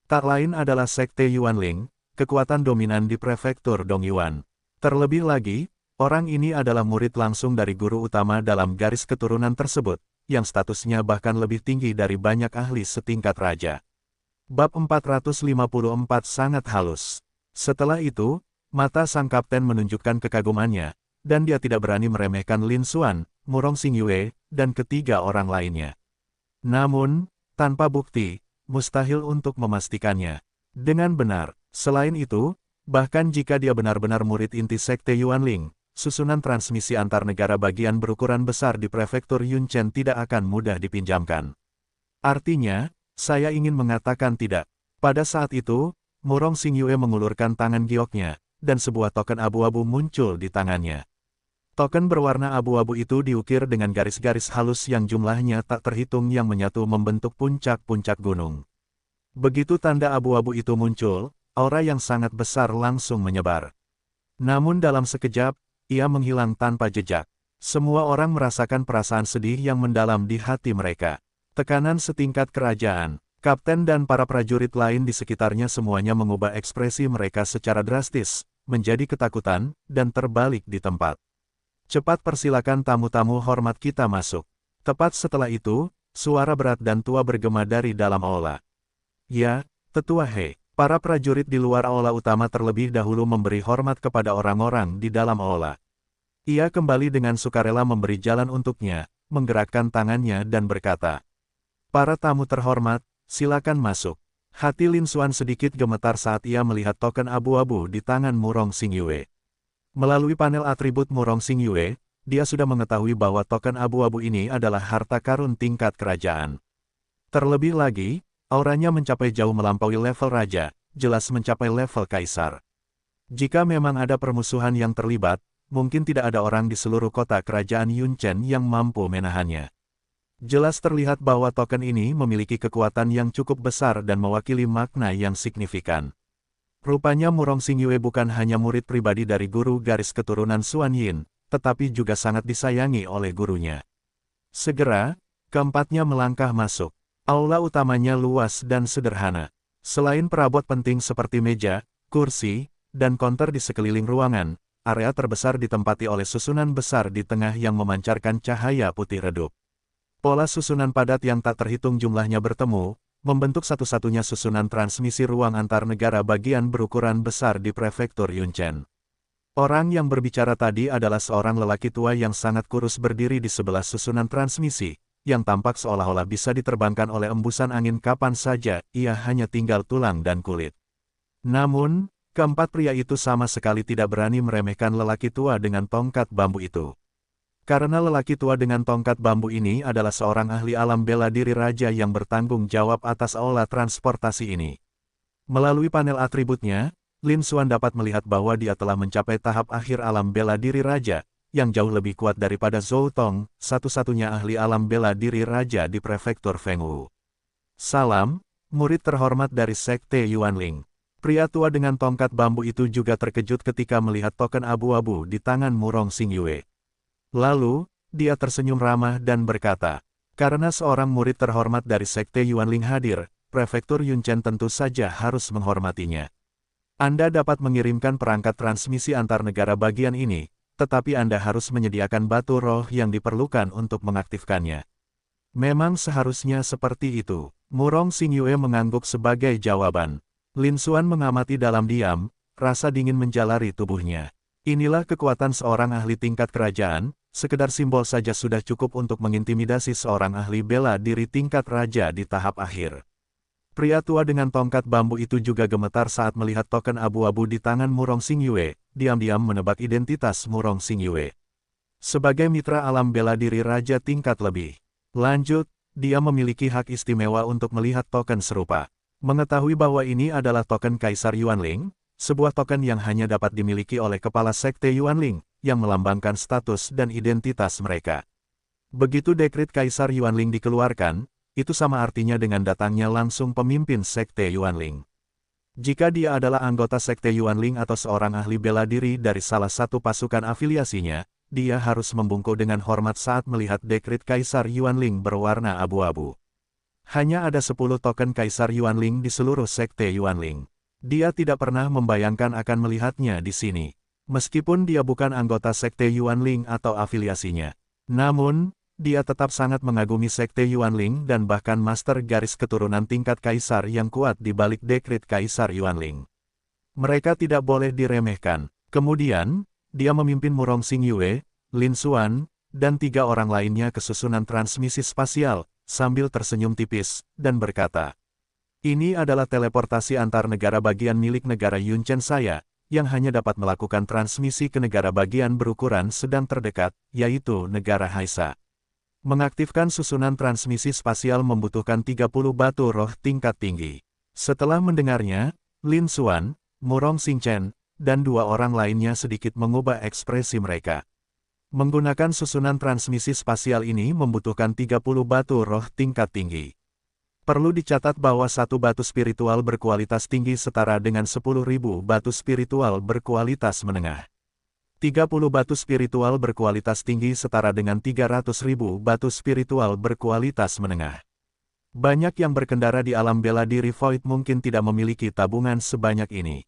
Tak lain adalah Sekte Yuanling, kekuatan dominan di prefektur Dongyuan. Terlebih lagi, orang ini adalah murid langsung dari guru utama dalam garis keturunan tersebut, yang statusnya bahkan lebih tinggi dari banyak ahli setingkat raja. Bab 454 sangat halus. Setelah itu, mata sang kapten menunjukkan kekagumannya, dan dia tidak berani meremehkan Lin Xuan, Murong Xingyue, dan ketiga orang lainnya. Namun, tanpa bukti, mustahil untuk memastikannya. Dengan benar, selain itu, bahkan jika dia benar-benar murid inti Sekte Yuanling, susunan transmisi antar negara bagian berukuran besar di prefektur Yunchen tidak akan mudah dipinjamkan. Artinya, saya ingin mengatakan tidak. Pada saat itu, Murong Xingyue mengulurkan tangan gioknya, dan sebuah token abu-abu muncul di tangannya. Token berwarna abu-abu itu diukir dengan garis-garis halus yang jumlahnya tak terhitung yang menyatu membentuk puncak-puncak gunung. Begitu tanda abu-abu itu muncul, aura yang sangat besar langsung menyebar. Namun dalam sekejap, ia menghilang tanpa jejak. Semua orang merasakan perasaan sedih yang mendalam di hati mereka. Tekanan setingkat kerajaan, kapten dan para prajurit lain di sekitarnya semuanya mengubah ekspresi mereka secara drastis, menjadi ketakutan, dan terbalik di tempat. Cepat persilakan tamu-tamu hormat kita masuk. Tepat setelah itu, suara berat dan tua bergema dari dalam aula. Ya, tetua He. Para prajurit di luar aula utama terlebih dahulu memberi hormat kepada orang-orang di dalam aula. Ia kembali dengan sukarela memberi jalan untuknya, menggerakkan tangannya dan berkata, "Para tamu terhormat, silakan masuk." Hati Lin Xuan sedikit gemetar saat ia melihat token abu-abu di tangan Murong Xingyue. Melalui panel atribut Murong Xingyue, dia sudah mengetahui bahwa token abu-abu ini adalah harta karun tingkat kerajaan. Terlebih lagi, auranya mencapai jauh melampaui level raja, jelas mencapai level kaisar. Jika memang ada permusuhan yang terlibat, mungkin tidak ada orang di seluruh kota kerajaan Yunchen yang mampu menahannya. Jelas terlihat bahwa token ini memiliki kekuatan yang cukup besar dan mewakili makna yang signifikan. Rupanya Murong Xingyue bukan hanya murid pribadi dari guru garis keturunan Xuan Yin, tetapi juga sangat disayangi oleh gurunya. Segera, keempatnya melangkah masuk. Aula utamanya luas dan sederhana. Selain perabot penting seperti meja, kursi, dan konter di sekeliling ruangan, area terbesar ditempati oleh susunan besar di tengah yang memancarkan cahaya putih redup. Pola susunan padat yang tak terhitung jumlahnya bertemu, membentuk satu-satunya susunan transmisi ruang antar negara bagian berukuran besar di prefektur Yunchen. Orang yang berbicara tadi adalah seorang lelaki tua yang sangat kurus berdiri di sebelah susunan transmisi, yang tampak seolah-olah bisa diterbangkan oleh embusan angin kapan saja, ia hanya tinggal tulang dan kulit. Namun, keempat pria itu sama sekali tidak berani meremehkan lelaki tua dengan tongkat bambu itu. Karena lelaki tua dengan tongkat bambu ini adalah seorang ahli alam bela diri raja yang bertanggung jawab atas aula transportasi ini. Melalui panel atributnya, Lin Xuan dapat melihat bahwa dia telah mencapai tahap akhir alam bela diri raja, yang jauh lebih kuat daripada Zhou Tong, satu-satunya ahli alam bela diri raja di prefektur Fengwu. Salam, murid terhormat dari Sekte Yuanling. Pria tua dengan tongkat bambu itu juga terkejut ketika melihat token abu-abu di tangan Murong Xingyue. Lalu, dia tersenyum ramah dan berkata, karena seorang murid terhormat dari Sekte Yuanling hadir, prefektur Yunchen tentu saja harus menghormatinya. Anda dapat mengirimkan perangkat transmisi antar negara bagian ini, tetapi Anda harus menyediakan batu roh yang diperlukan untuk mengaktifkannya. Memang seharusnya seperti itu. Murong Xingyue mengangguk sebagai jawaban. Lin Xuan mengamati dalam diam, rasa dingin menjalari tubuhnya. Inilah kekuatan seorang ahli tingkat kerajaan, sekedar simbol saja sudah cukup untuk mengintimidasi seorang ahli bela diri tingkat raja di tahap akhir. Pria tua dengan tongkat bambu itu juga gemetar saat melihat token abu-abu di tangan Murong Xingyue, diam-diam menebak identitas Murong Xingyue. Sebagai mitra alam bela diri raja tingkat lebih lanjut, dia memiliki hak istimewa untuk melihat token serupa. Mengetahui bahwa ini adalah token Kaisar Yuanling, sebuah token yang hanya dapat dimiliki oleh kepala Sekte Yuanling, yang melambangkan status dan identitas mereka. Begitu dekrit Kaisar Yuanling dikeluarkan, itu sama artinya dengan datangnya langsung pemimpin Sekte Yuanling. Jika dia adalah anggota Sekte Yuanling atau seorang ahli bela diri dari salah satu pasukan afiliasinya, dia harus membungkuk dengan hormat saat melihat dekrit Kaisar Yuanling berwarna abu-abu. Hanya ada 10 token Kaisar Yuanling di seluruh Sekte Yuanling. Dia tidak pernah membayangkan akan melihatnya di sini. Meskipun dia bukan anggota Sekte Yuanling atau afiliasinya. Namun, dia tetap sangat mengagumi Sekte Yuanling dan bahkan master garis keturunan tingkat Kaisar yang kuat di balik dekrit Kaisar Yuanling. Mereka tidak boleh diremehkan. Kemudian, dia memimpin Murong Xingyue, Lin Xuan, dan 3 orang lainnya ke susunan transmisi spasial, sambil tersenyum tipis, dan berkata, ini adalah teleportasi antar negara bagian milik negara Yunchen saya, yang hanya dapat melakukan transmisi ke negara bagian berukuran sedang terdekat, yaitu negara Haisa. Mengaktifkan susunan transmisi spasial membutuhkan 30 batu roh tingkat tinggi. Setelah mendengarnya, Lin Xuan, Murong Xingchen, dan 2 orang lainnya sedikit mengubah ekspresi mereka. Menggunakan susunan transmisi spasial ini membutuhkan 30 batu roh tingkat tinggi. Perlu dicatat bahwa satu batu spiritual berkualitas tinggi setara dengan 10.000 batu spiritual berkualitas menengah. 30 batu spiritual berkualitas tinggi setara dengan 300.000 batu spiritual berkualitas menengah. Banyak yang berkendara di alam bela diri Void mungkin tidak memiliki tabungan sebanyak ini.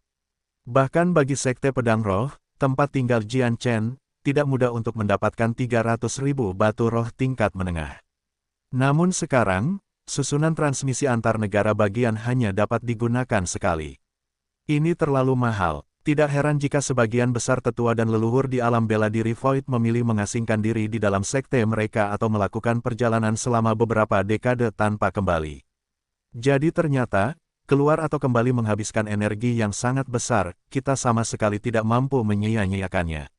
Bahkan bagi Sekte Pedang Roh, tempat tinggal Jian Chen, tidak mudah untuk mendapatkan 300.000 batu roh tingkat menengah. Namun sekarang, susunan transmisi antar negara bagian hanya dapat digunakan sekali. Ini terlalu mahal. Tidak heran jika sebagian besar tetua dan leluhur di alam bela diri Void memilih mengasingkan diri di dalam sekte mereka atau melakukan perjalanan selama beberapa dekade tanpa kembali. Jadi ternyata, keluar atau kembali menghabiskan energi yang sangat besar, kita sama sekali tidak mampu menyia-nyiakannya.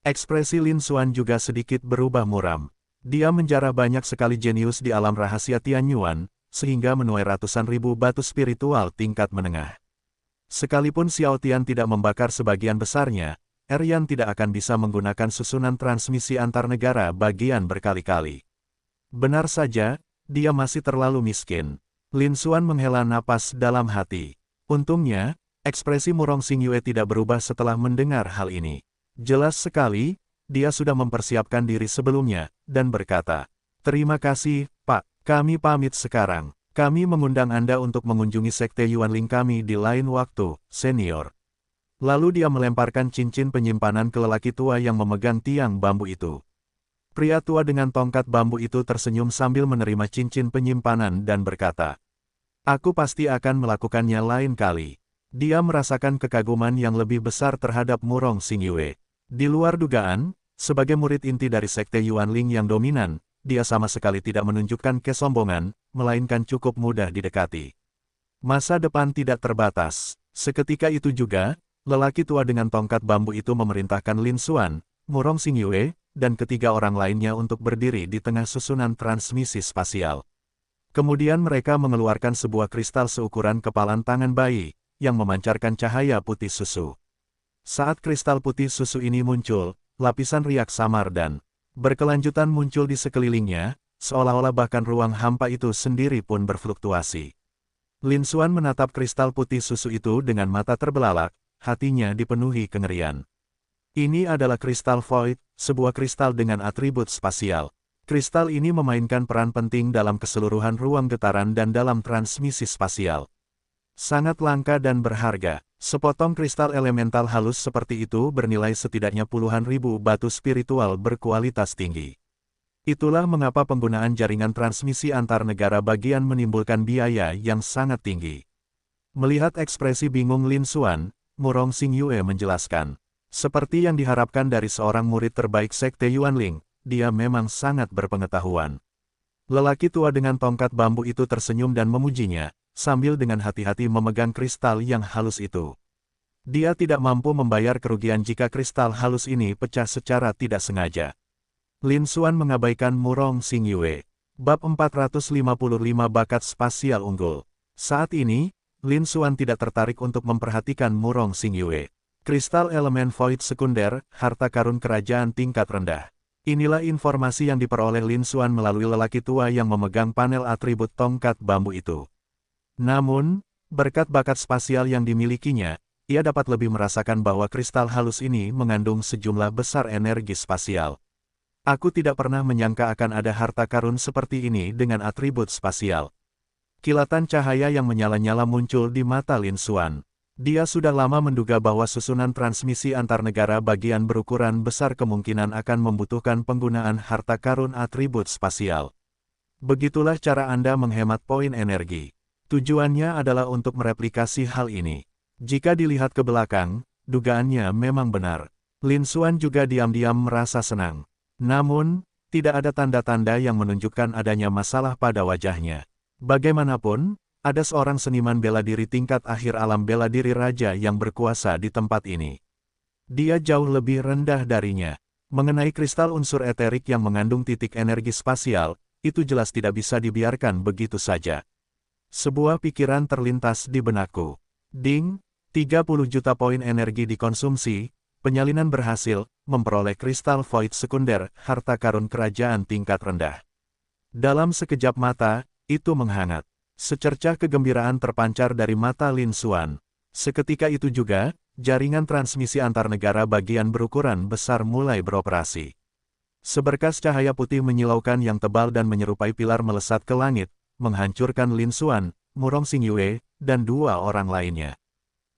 Ekspresi Lin Xuan juga sedikit berubah muram. Dia menjarah banyak sekali jenius di alam rahasia Tianyuan, sehingga menuai ratusan ribu batu spiritual tingkat menengah. Sekalipun Xiao Tian tidak membakar sebagian besarnya, Eryan tidak akan bisa menggunakan susunan transmisi antar negara bagian berkali-kali. Benar saja, dia masih terlalu miskin. Lin Xuan menghela napas dalam hati. Untungnya, ekspresi Murong Xingyue tidak berubah setelah mendengar hal ini. Jelas sekali, dia sudah mempersiapkan diri sebelumnya, dan berkata, "Terima kasih, Pak, kami pamit sekarang. Kami mengundang Anda untuk mengunjungi Sekte Yuanling kami di lain waktu, senior." Lalu dia melemparkan cincin penyimpanan ke lelaki tua yang memegang tiang bambu itu. Pria tua dengan tongkat bambu itu tersenyum sambil menerima cincin penyimpanan dan berkata, "Aku pasti akan melakukannya lain kali." Dia merasakan kekaguman yang lebih besar terhadap Murong Xingyue. Di luar dugaan, sebagai murid inti dari Sekte Yuanling yang dominan, dia sama sekali tidak menunjukkan kesombongan, melainkan cukup mudah didekati. Masa depan tidak terbatas. Seketika itu juga, lelaki tua dengan tongkat bambu itu memerintahkan Lin Xuan, Murong Xingyue, dan ketiga orang lainnya untuk berdiri di tengah susunan transmisi spasial. Kemudian mereka mengeluarkan sebuah kristal seukuran kepalan tangan bayi, yang memancarkan cahaya putih susu. Saat kristal putih susu ini muncul, lapisan riak samar dan berkelanjutan muncul di sekelilingnya, seolah-olah bahkan ruang hampa itu sendiri pun berfluktuasi. Lin Xuan menatap kristal putih susu itu dengan mata terbelalak, hatinya dipenuhi kengerian. Ini adalah kristal Void, sebuah kristal dengan atribut spasial. Kristal ini memainkan peran penting dalam keseluruhan ruang getaran dan dalam transmisi spasial. Sangat langka dan berharga. Sepotong kristal elemental halus seperti itu bernilai setidaknya puluhan ribu batu spiritual berkualitas tinggi. Itulah mengapa penggunaan jaringan transmisi antar negara bagian menimbulkan biaya yang sangat tinggi. Melihat ekspresi bingung Lin Xuan, Murong Xingyue menjelaskan. Seperti yang diharapkan dari seorang murid terbaik Sekte Yuanling, dia memang sangat berpengetahuan. Lelaki tua dengan tongkat bambu itu tersenyum dan memujinya, sambil dengan hati-hati memegang kristal yang halus itu. Dia tidak mampu membayar kerugian jika kristal halus ini pecah secara tidak sengaja. Lin Xuan mengabaikan Murong Xingyue. Bab 455 Bakat Spasial Unggul. Saat ini, Lin Xuan tidak tertarik untuk memperhatikan Murong Xingyue. Kristal elemen Void sekunder, harta karun kerajaan tingkat rendah. Inilah informasi yang diperoleh Lin Xuan melalui lelaki tua yang memegang panel atribut tongkat bambu itu. Namun, berkat bakat spasial yang dimilikinya, ia dapat lebih merasakan bahwa kristal halus ini mengandung sejumlah besar energi spasial. Aku tidak pernah menyangka akan ada harta karun seperti ini dengan atribut spasial. Kilatan cahaya yang menyala-nyala muncul di mata Lin Xuan. Dia sudah lama menduga bahwa susunan transmisi antar negara bagian berukuran besar kemungkinan akan membutuhkan penggunaan harta karun atribut spasial. Begitulah cara Anda menghemat poin energi. Tujuannya adalah untuk mereplikasi hal ini. Jika dilihat ke belakang, dugaannya memang benar. Lin Xuan juga diam-diam merasa senang. Namun, tidak ada tanda-tanda yang menunjukkan adanya masalah pada wajahnya. Bagaimanapun, ada seorang seniman bela diri tingkat akhir alam bela diri raja yang berkuasa di tempat ini. Dia jauh lebih rendah darinya. Mengenai kristal unsur eterik yang mengandung titik energi spasial, itu jelas tidak bisa dibiarkan begitu saja. Sebuah pikiran terlintas di benakku. Ding, 30 juta poin energi dikonsumsi, penyalinan berhasil, memperoleh kristal Void sekunder, harta karun kerajaan tingkat rendah. Dalam sekejap mata, itu menghangat. Secercah kegembiraan terpancar dari mata Lin Xuan. Seketika itu juga, jaringan transmisi antar negara bagian berukuran besar mulai beroperasi. Seberkas cahaya putih menyilaukan yang tebal dan menyerupai pilar melesat ke langit, menghancurkan Lin Xuan, Murong Xingyue, dan dua orang lainnya.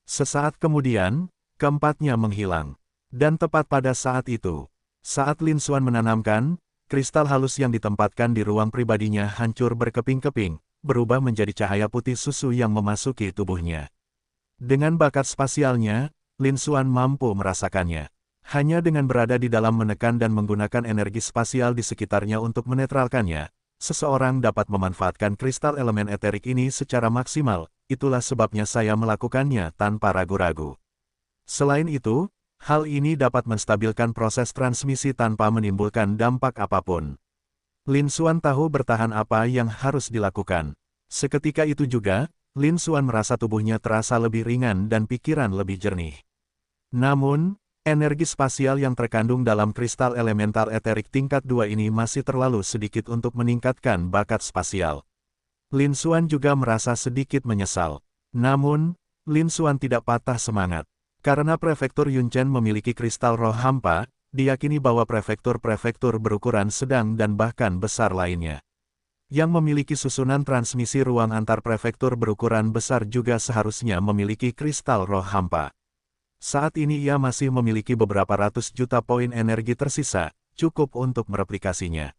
Sesaat kemudian, keempatnya menghilang. Dan tepat pada saat itu, saat Lin Xuan menanamkan, kristal halus yang ditempatkan di ruang pribadinya hancur berkeping-keping, berubah menjadi cahaya putih susu yang memasuki tubuhnya. Dengan bakat spasialnya, Lin Xuan mampu merasakannya. Hanya dengan berada di dalam menekan dan menggunakan energi spasial di sekitarnya untuk menetralkannya, seseorang dapat memanfaatkan kristal elemen eterik ini secara maksimal, itulah sebabnya saya melakukannya tanpa ragu-ragu. Selain itu, hal ini dapat menstabilkan proses transmisi tanpa menimbulkan dampak apapun. Lin Xuan tahu bertahan apa yang harus dilakukan. Seketika itu juga, Lin Xuan merasa tubuhnya terasa lebih ringan dan pikiran lebih jernih. Namun, energi spasial yang terkandung dalam kristal elemental eterik tingkat 2 ini masih terlalu sedikit untuk meningkatkan bakat spasial. Lin Xuan juga merasa sedikit menyesal. Namun, Lin Xuan tidak patah semangat. Karena prefektur Yunchen memiliki kristal roh hampa, diyakini bahwa prefektur-prefektur berukuran sedang dan bahkan besar lainnya yang memiliki susunan transmisi ruang antar prefektur berukuran besar juga seharusnya memiliki kristal roh hampa. Saat ini ia masih memiliki beberapa ratus juta poin energi tersisa, cukup untuk mereplikasinya.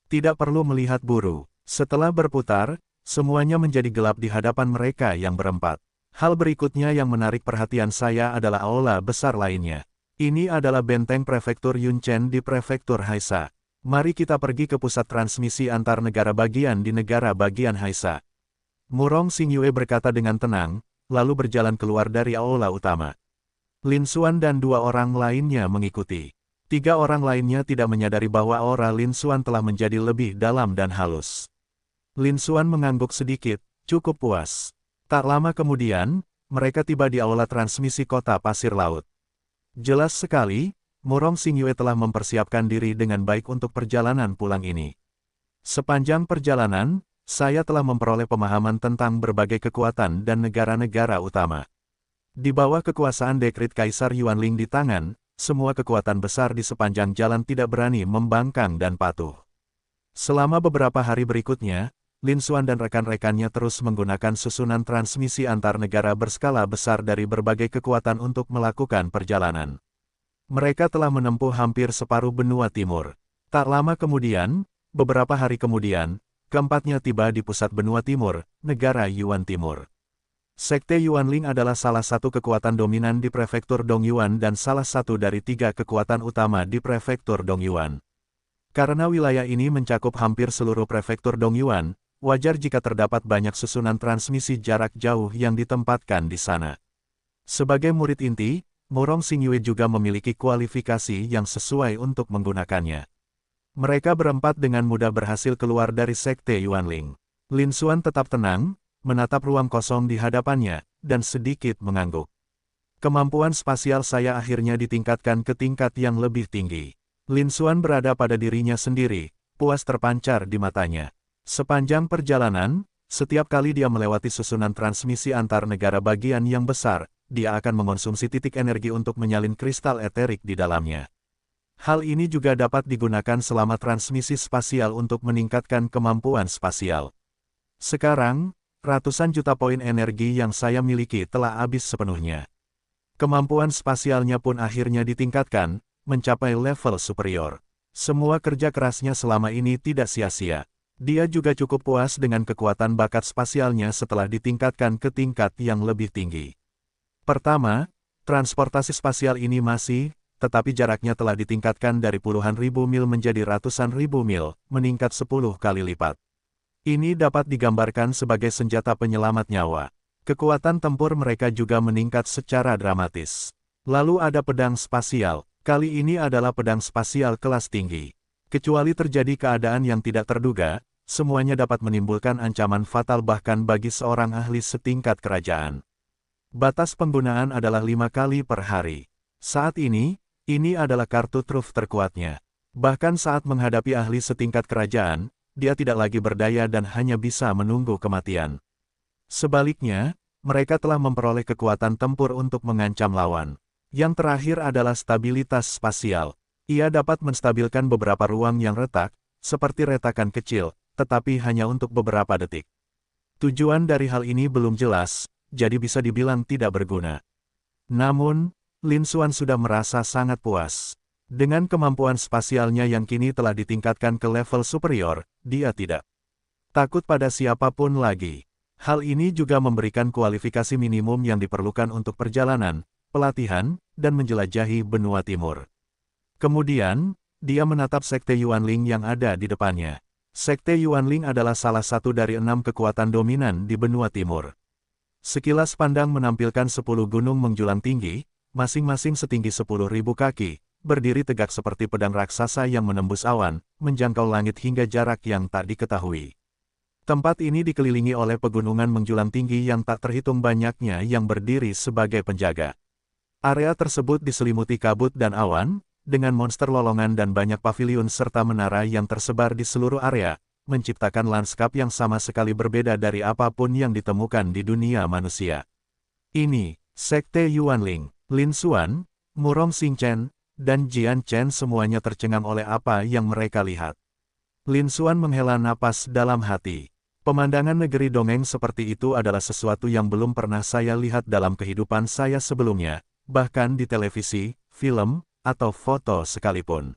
Tidak perlu melihat buru. Setelah berputar, semuanya menjadi gelap di hadapan mereka yang berempat. Hal berikutnya yang menarik perhatian saya adalah aula besar lainnya. Ini adalah benteng prefektur Yunchen di prefektur Haisa. Mari kita pergi ke pusat transmisi antar negara bagian di negara bagian Haisa. Murong Xingyue berkata dengan tenang, lalu berjalan keluar dari aula utama. Lin Xuan dan 2 orang lainnya mengikuti. 3 orang lainnya tidak menyadari bahwa aura Lin Xuan telah menjadi lebih dalam dan halus. Lin Xuan mengangguk sedikit, cukup puas. Tak lama kemudian, mereka tiba di aula transmisi kota pasir laut. Jelas sekali, Murong Xingyue telah mempersiapkan diri dengan baik untuk perjalanan pulang ini. Sepanjang perjalanan, saya telah memperoleh pemahaman tentang berbagai kekuatan dan negara-negara utama. Di bawah kekuasaan dekrit Kaisar Yuanling di tangan, semua kekuatan besar di sepanjang jalan tidak berani membangkang dan patuh. Selama beberapa hari berikutnya, Lin Xuan dan rekan-rekannya terus menggunakan susunan transmisi antar negara berskala besar dari berbagai kekuatan untuk melakukan perjalanan. Mereka telah menempuh hampir separuh benua timur. Tak lama kemudian, beberapa hari kemudian, keempatnya tiba di pusat benua timur, negara Yuan Timur. Sekte Yuanling adalah salah satu kekuatan dominan di prefektur Dongyuan dan salah satu dari 3 kekuatan utama di prefektur Dongyuan. Karena wilayah ini mencakup hampir seluruh prefektur Dongyuan, wajar jika terdapat banyak susunan transmisi jarak jauh yang ditempatkan di sana. Sebagai murid inti, Murong Xingyue juga memiliki kualifikasi yang sesuai untuk menggunakannya. Mereka berempat dengan mudah berhasil keluar dari sekte Yuanling. Lin Xuan tetap tenang, menatap ruang kosong di hadapannya, dan sedikit mengangguk. Kemampuan spasial saya akhirnya ditingkatkan ke tingkat yang lebih tinggi. Lin Xuan berada pada dirinya sendiri, puas terpancar di matanya. Sepanjang perjalanan, setiap kali dia melewati susunan transmisi antar negara bagian yang besar, dia akan mengonsumsi titik energi untuk menyalin kristal eterik di dalamnya. Hal ini juga dapat digunakan selama transmisi spasial untuk meningkatkan kemampuan spasial. Sekarang, ratusan juta poin energi yang saya miliki telah habis sepenuhnya. Kemampuan spasialnya pun akhirnya ditingkatkan, mencapai level superior. Semua kerja kerasnya selama ini tidak sia-sia. Dia juga cukup puas dengan kekuatan bakat spasialnya setelah ditingkatkan ke tingkat yang lebih tinggi. Pertama, transportasi spasial ini masih, tetapi jaraknya telah ditingkatkan dari puluhan ribu mil menjadi ratusan ribu mil, meningkat 10 kali lipat. Ini dapat digambarkan sebagai senjata penyelamat nyawa. Kekuatan tempur mereka juga meningkat secara dramatis. Lalu ada pedang spasial, kali ini adalah pedang spasial kelas tinggi. Kecuali terjadi keadaan yang tidak terduga, semuanya dapat menimbulkan ancaman fatal bahkan bagi seorang ahli setingkat kerajaan. Batas penggunaan adalah 5 kali per hari. Saat ini adalah kartu truf terkuatnya. Bahkan saat menghadapi ahli setingkat kerajaan, dia tidak lagi berdaya dan hanya bisa menunggu kematian. Sebaliknya, mereka telah memperoleh kekuatan tempur untuk mengancam lawan. Yang terakhir adalah stabilitas spasial. Ia dapat menstabilkan beberapa ruang yang retak, seperti retakan kecil, tetapi hanya untuk beberapa detik. Tujuan dari hal ini belum jelas, jadi bisa dibilang tidak berguna. Namun, Lin Xuan sudah merasa sangat puas. Dengan kemampuan spasialnya yang kini telah ditingkatkan ke level superior, dia tidak takut pada siapapun lagi. Hal ini juga memberikan kualifikasi minimum yang diperlukan untuk perjalanan, pelatihan, dan menjelajahi benua timur. Kemudian, dia menatap sekte Yuanling yang ada di depannya. Sekte Yuanling adalah salah satu dari 6 kekuatan dominan di benua timur. Sekilas pandang menampilkan 10 gunung menjulang tinggi, masing-masing setinggi 10.000 kaki, berdiri tegak seperti pedang raksasa yang menembus awan, menjangkau langit hingga jarak yang tak diketahui. Tempat ini dikelilingi oleh pegunungan menjulang tinggi yang tak terhitung banyaknya yang berdiri sebagai penjaga. Area tersebut diselimuti kabut dan awan, dengan monster lolongan dan banyak paviliun serta menara yang tersebar di seluruh area, menciptakan lanskap yang sama sekali berbeda dari apapun yang ditemukan di dunia manusia. Ini, Sekte Yuanling, Lin Xuan, Murong Xingchen, dan Jian Chen semuanya tercengang oleh apa yang mereka lihat. Lin Xuan menghela napas dalam hati. Pemandangan negeri dongeng seperti itu adalah sesuatu yang belum pernah saya lihat dalam kehidupan saya sebelumnya, bahkan di televisi, film, atau foto sekalipun.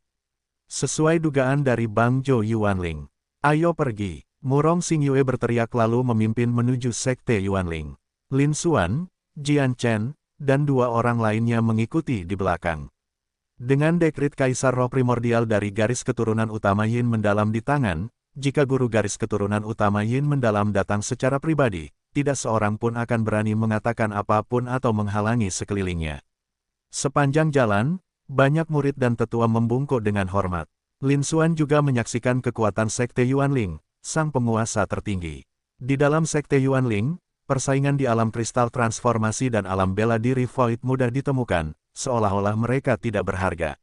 Sesuai dugaan dari Bang Zhou Yuanling. Ayo pergi. Murong Xingyue berteriak lalu memimpin menuju Sekte Yuanling. Lin Xuan, Jian Chen, dan dua orang lainnya mengikuti di belakang. Dengan dekrit Kaisar Roh Primordial dari garis keturunan utama Yin mendalam di tangan, jika guru garis keturunan utama Yin mendalam datang secara pribadi, tidak seorang pun akan berani mengatakan apapun atau menghalangi sekelilingnya. Sepanjang jalan, banyak murid dan tetua membungkuk dengan hormat. Lin Xuan juga menyaksikan kekuatan Sekte Yuanling, sang penguasa tertinggi. Di dalam Sekte Yuanling, persaingan di alam kristal transformasi dan alam bela diri Void mudah ditemukan, seolah-olah mereka tidak berharga.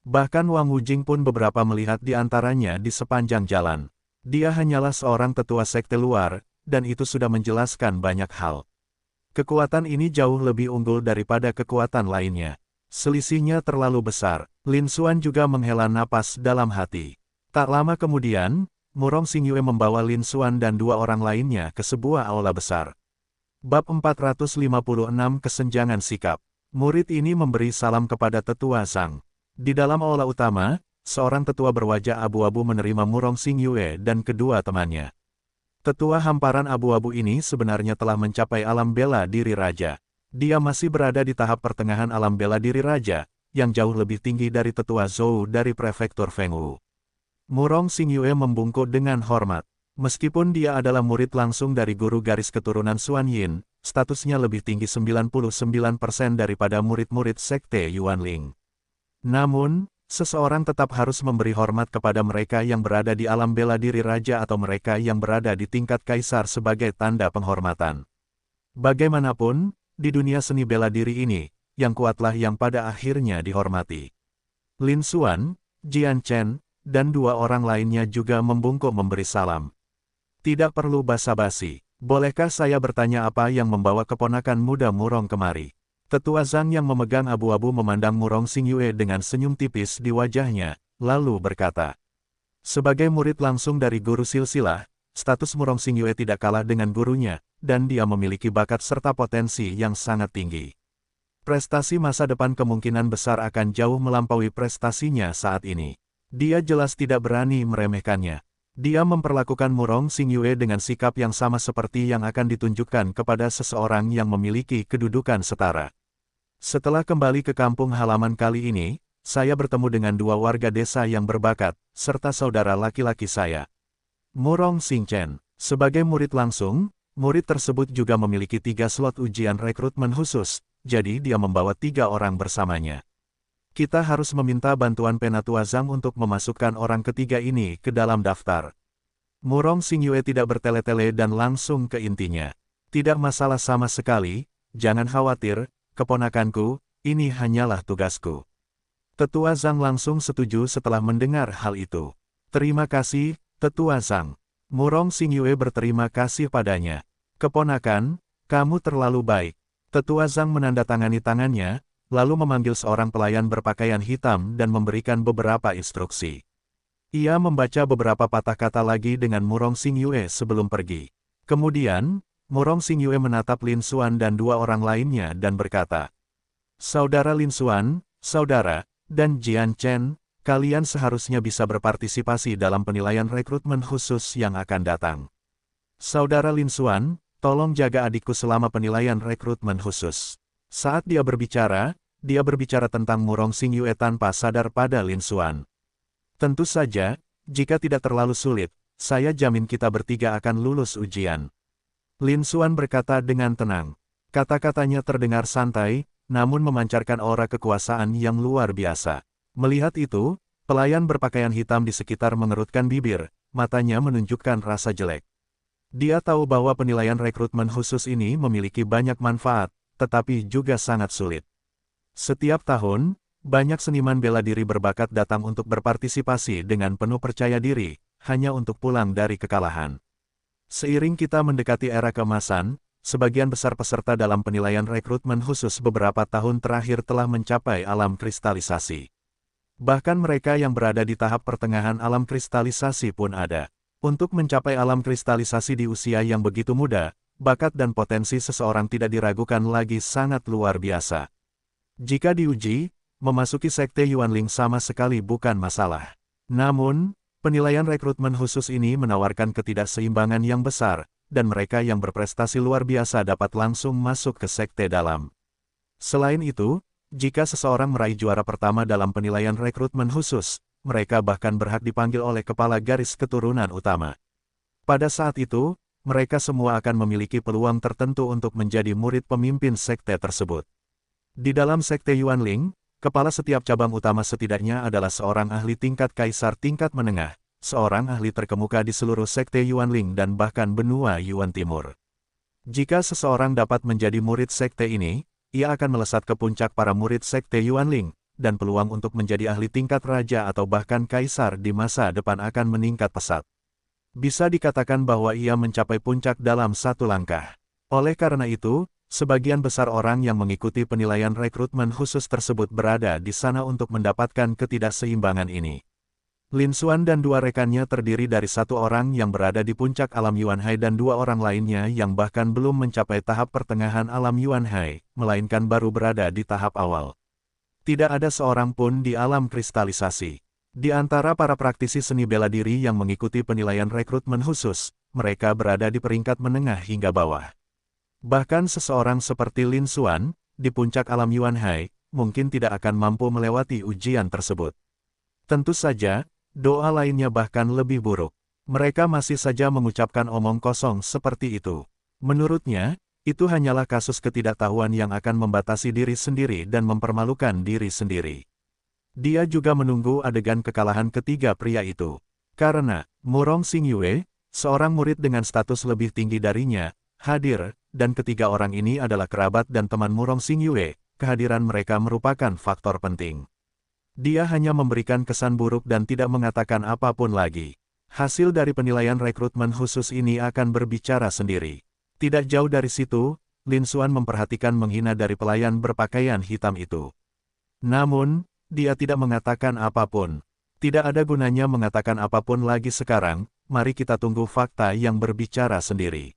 Bahkan Wang Wujing pun beberapa melihat di antaranya di sepanjang jalan. Dia hanyalah seorang tetua sekte luar, dan itu sudah menjelaskan banyak hal. Kekuatan ini jauh lebih unggul daripada kekuatan lainnya. Selisihnya terlalu besar. Lin Xuan juga menghela napas dalam hati. Tak lama kemudian, Murong Xingyue membawa Lin Xuan dan dua orang lainnya ke sebuah aula besar. Bab 456 Kesenjangan Sikap. Murid ini memberi salam kepada tetua Zhang. Di dalam aula utama, seorang tetua berwajah abu-abu menerima Murong Xingyue dan kedua temannya. Tetua hamparan abu-abu ini sebenarnya telah mencapai alam bela diri raja. Dia masih berada di tahap pertengahan alam bela diri raja, yang jauh lebih tinggi dari tetua Zhou dari prefektur Fengwu. Murong Xingyue membungkuk dengan hormat. Meskipun dia adalah murid langsung dari guru garis keturunan Xuan Yin, statusnya lebih tinggi 99% daripada murid-murid Sekte Yuanling. Namun, seseorang tetap harus memberi hormat kepada mereka yang berada di alam bela diri raja atau mereka yang berada di tingkat kaisar sebagai tanda penghormatan. Bagaimanapun, di dunia seni bela diri ini, yang kuatlah yang pada akhirnya dihormati. Lin Xuan, Jian Chen, dan dua orang lainnya juga membungkuk memberi salam. Tidak perlu basa-basi. Bolehkah saya bertanya apa yang membawa keponakan muda Murong kemari? Tetua Zhang yang memegang abu-abu memandang Murong Xingyue dengan senyum tipis di wajahnya, lalu berkata. Sebagai murid langsung dari guru silsilah, status Murong Xingyue tidak kalah dengan gurunya, dan dia memiliki bakat serta potensi yang sangat tinggi. Prestasi masa depan kemungkinan besar akan jauh melampaui prestasinya saat ini. Dia jelas tidak berani meremehkannya. Dia memperlakukan Murong Xingyue dengan sikap yang sama seperti yang akan ditunjukkan kepada seseorang yang memiliki kedudukan setara. Setelah kembali ke kampung halaman kali ini, saya bertemu dengan dua warga desa yang berbakat, serta saudara laki-laki saya. Murong Xingchen, sebagai murid langsung, murid tersebut juga memiliki 3 slot ujian rekrutmen khusus, jadi dia membawa 3 orang bersamanya. Kita harus meminta bantuan Penatua Zhang untuk memasukkan orang ketiga ini ke dalam daftar. Murong Xingyue tidak bertele-tele dan langsung ke intinya. Tidak masalah sama sekali, jangan khawatir, keponakanku, ini hanyalah tugasku. Tetua Zhang langsung setuju setelah mendengar hal itu. Terima kasih, Tetua Zhang. Murong Xingyue berterima kasih padanya. Keponakan, kamu terlalu baik. Tetua Zhang menandatangani tangannya, lalu memanggil seorang pelayan berpakaian hitam dan memberikan beberapa instruksi. Ia membaca beberapa patah kata lagi dengan Murong Xingyue sebelum pergi. Kemudian, Murong Xingyue menatap Lin Xuan dan dua orang lainnya dan berkata, Saudara Lin Xuan, Saudara, dan Jian Chen, kalian seharusnya bisa berpartisipasi dalam penilaian rekrutmen khusus yang akan datang. Saudara Lin Xuan, tolong jaga adikku selama penilaian rekrutmen khusus. Saat dia berbicara tentang Murong Xingyue tanpa sadar pada Lin Xuan. Tentu saja, jika tidak terlalu sulit, saya jamin kita bertiga akan lulus ujian. Lin Xuan berkata dengan tenang. Kata-katanya terdengar santai, namun memancarkan aura kekuasaan yang luar biasa. Melihat itu, pelayan berpakaian hitam di sekitar mengerutkan bibir, matanya menunjukkan rasa jelek. Dia tahu bahwa penilaian rekrutmen khusus ini memiliki banyak manfaat, tetapi juga sangat sulit. Setiap tahun, banyak seniman bela diri berbakat datang untuk berpartisipasi dengan penuh percaya diri, hanya untuk pulang dari kekalahan. Seiring kita mendekati era keemasan, sebagian besar peserta dalam penilaian rekrutmen khusus beberapa tahun terakhir telah mencapai alam kristalisasi. Bahkan mereka yang berada di tahap pertengahan alam kristalisasi pun ada. Untuk mencapai alam kristalisasi di usia yang begitu muda, bakat dan potensi seseorang tidak diragukan lagi sangat luar biasa. Jika diuji, memasuki sekte Yuanling sama sekali bukan masalah. Namun, penilaian rekrutmen khusus ini menawarkan ketidakseimbangan yang besar, dan mereka yang berprestasi luar biasa dapat langsung masuk ke sekte dalam. Selain itu, jika seseorang meraih juara pertama dalam penilaian rekrutmen khusus, mereka bahkan berhak dipanggil oleh kepala garis keturunan utama. Pada saat itu, mereka semua akan memiliki peluang tertentu untuk menjadi murid pemimpin sekte tersebut. Di dalam sekte Yuanling, kepala setiap cabang utama setidaknya adalah seorang ahli tingkat kaisar tingkat menengah, seorang ahli terkemuka di seluruh sekte Yuanling dan bahkan benua Yuan Timur. Jika seseorang dapat menjadi murid sekte ini, ia akan melesat ke puncak para murid sekte Yuanling, dan peluang untuk menjadi ahli tingkat raja atau bahkan kaisar di masa depan akan meningkat pesat. Bisa dikatakan bahwa ia mencapai puncak dalam satu langkah. Oleh karena itu, sebagian besar orang yang mengikuti penilaian rekrutmen khusus tersebut berada di sana untuk mendapatkan ketidakseimbangan ini. Lin Xuan dan dua rekannya terdiri dari satu orang yang berada di puncak alam Yuanhai dan dua orang lainnya yang bahkan belum mencapai tahap pertengahan alam Yuanhai, melainkan baru berada di tahap awal. Tidak ada seorang pun di alam kristalisasi. Di antara para praktisi seni bela diri yang mengikuti penilaian rekrutmen khusus, mereka berada di peringkat menengah hingga bawah. Bahkan seseorang seperti Lin Xuan, di puncak alam Yuanhai, mungkin tidak akan mampu melewati ujian tersebut. Tentu saja, doa lainnya bahkan lebih buruk. Mereka masih saja mengucapkan omong kosong seperti itu. Menurutnya, itu hanyalah kasus ketidaktahuan yang akan membatasi diri sendiri dan mempermalukan diri sendiri. Dia juga menunggu adegan kekalahan ketiga pria itu. Karena, Murong Xingyue, seorang murid dengan status lebih tinggi darinya, hadir, dan ketiga orang ini adalah kerabat dan teman Murong Xingyue, kehadiran mereka merupakan faktor penting. Dia hanya memberikan kesan buruk dan tidak mengatakan apapun lagi. Hasil dari penilaian rekrutmen khusus ini akan berbicara sendiri. Tidak jauh dari situ, Lin Xuan memperhatikan menghina dari pelayan berpakaian hitam itu. Namun, dia tidak mengatakan apapun. Tidak ada gunanya mengatakan apapun lagi sekarang, mari kita tunggu fakta yang berbicara sendiri.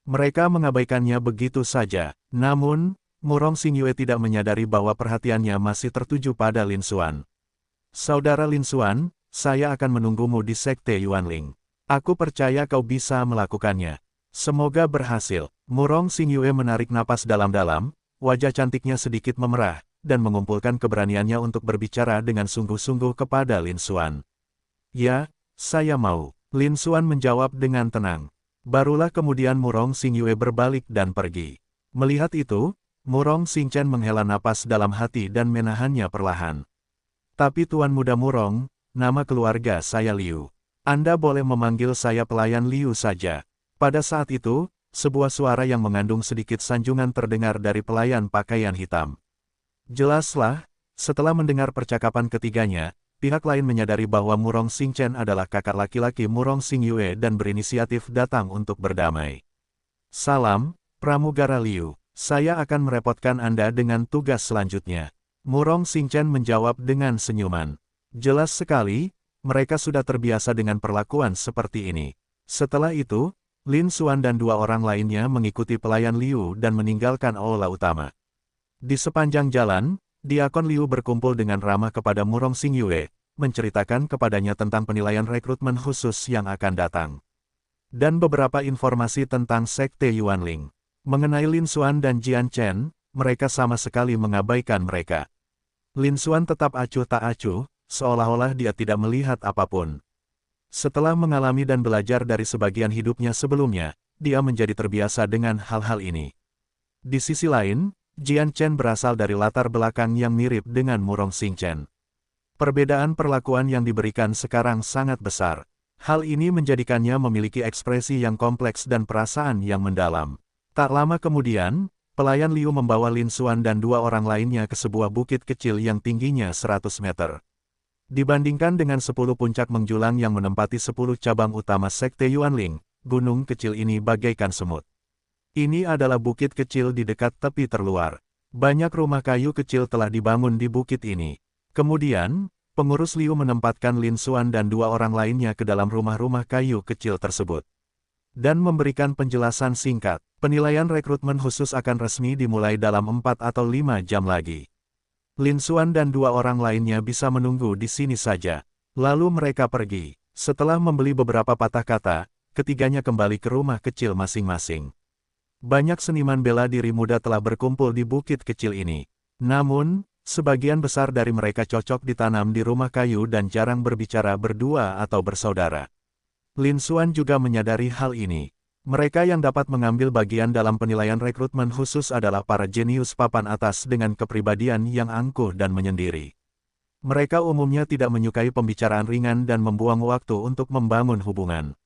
Mereka mengabaikannya begitu saja, namun, Murong Xingyue tidak menyadari bahwa perhatiannya masih tertuju pada Lin Xuan. Saudara Lin Xuan, saya akan menunggumu di sekte Yuanling. Aku percaya kau bisa melakukannya. Semoga berhasil. Murong Xingyue menarik napas dalam-dalam, wajah cantiknya sedikit memerah, dan mengumpulkan keberaniannya untuk berbicara dengan sungguh-sungguh kepada Lin Xuan. Ya, saya mau. Lin Xuan menjawab dengan tenang. Barulah kemudian Murong Xingyue berbalik dan pergi. Melihat itu, Murong Xingchen menghela napas dalam hati dan menahannya perlahan. Tapi Tuan Muda Murong, nama keluarga saya Liu. Anda boleh memanggil saya pelayan Liu saja. Pada saat itu, sebuah suara yang mengandung sedikit sanjungan terdengar dari pelayan pakaian hitam. Jelaslah, setelah mendengar percakapan ketiganya, pihak lain menyadari bahwa Murong Xingchen adalah kakak laki-laki Murong Xingyue dan berinisiatif datang untuk berdamai. Salam, Pramugara Liu. Saya akan merepotkan Anda dengan tugas selanjutnya. Murong Xingchen menjawab dengan senyuman. Jelas sekali, mereka sudah terbiasa dengan perlakuan seperti ini. Setelah itu, Lin Xuan dan dua orang lainnya mengikuti pelayan Liu dan meninggalkan aula utama. Di sepanjang jalan, Diakon Liu berkumpul dengan ramah kepada Murong Xingyue, menceritakan kepadanya tentang penilaian rekrutmen khusus yang akan datang. Dan beberapa informasi tentang sekte Yuanling. Mengenai Lin Xuan dan Jian Chen, mereka sama sekali mengabaikan mereka. Lin Xuan tetap acuh tak acuh, seolah-olah dia tidak melihat apapun. Setelah mengalami dan belajar dari sebagian hidupnya sebelumnya, dia menjadi terbiasa dengan hal-hal ini. Di sisi lain, Jian Chen berasal dari latar belakang yang mirip dengan Murong Xingchen. Perbedaan perlakuan yang diberikan sekarang sangat besar. Hal ini menjadikannya memiliki ekspresi yang kompleks dan perasaan yang mendalam. Tak lama kemudian, pelayan Liu membawa Lin Xuan dan dua orang lainnya ke sebuah bukit kecil yang tingginya 100 meter. Dibandingkan dengan 10 puncak menjulang yang menempati 10 cabang utama Sekte Yuanling, gunung kecil ini bagaikan semut. Ini adalah bukit kecil di dekat tepi terluar. Banyak rumah kayu kecil telah dibangun di bukit ini. Kemudian, pengurus Liu menempatkan Lin Xuan dan dua orang lainnya ke dalam rumah-rumah kayu kecil tersebut. Dan memberikan penjelasan singkat, penilaian rekrutmen khusus akan resmi dimulai dalam 4 atau 5 jam lagi. Lin Xuan dan dua orang lainnya bisa menunggu di sini saja. Lalu mereka pergi. Setelah membeli beberapa patah kata, ketiganya kembali ke rumah kecil masing-masing. Banyak seniman bela diri muda telah berkumpul di bukit kecil ini. Namun, sebagian besar dari mereka cocok ditanam di rumah kayu dan jarang berbicara berdua atau bersaudara. Lin Xuan juga menyadari hal ini. Mereka yang dapat mengambil bagian dalam penilaian rekrutmen khusus adalah para jenius papan atas dengan kepribadian yang angkuh dan menyendiri. Mereka umumnya tidak menyukai pembicaraan ringan dan membuang waktu untuk membangun hubungan.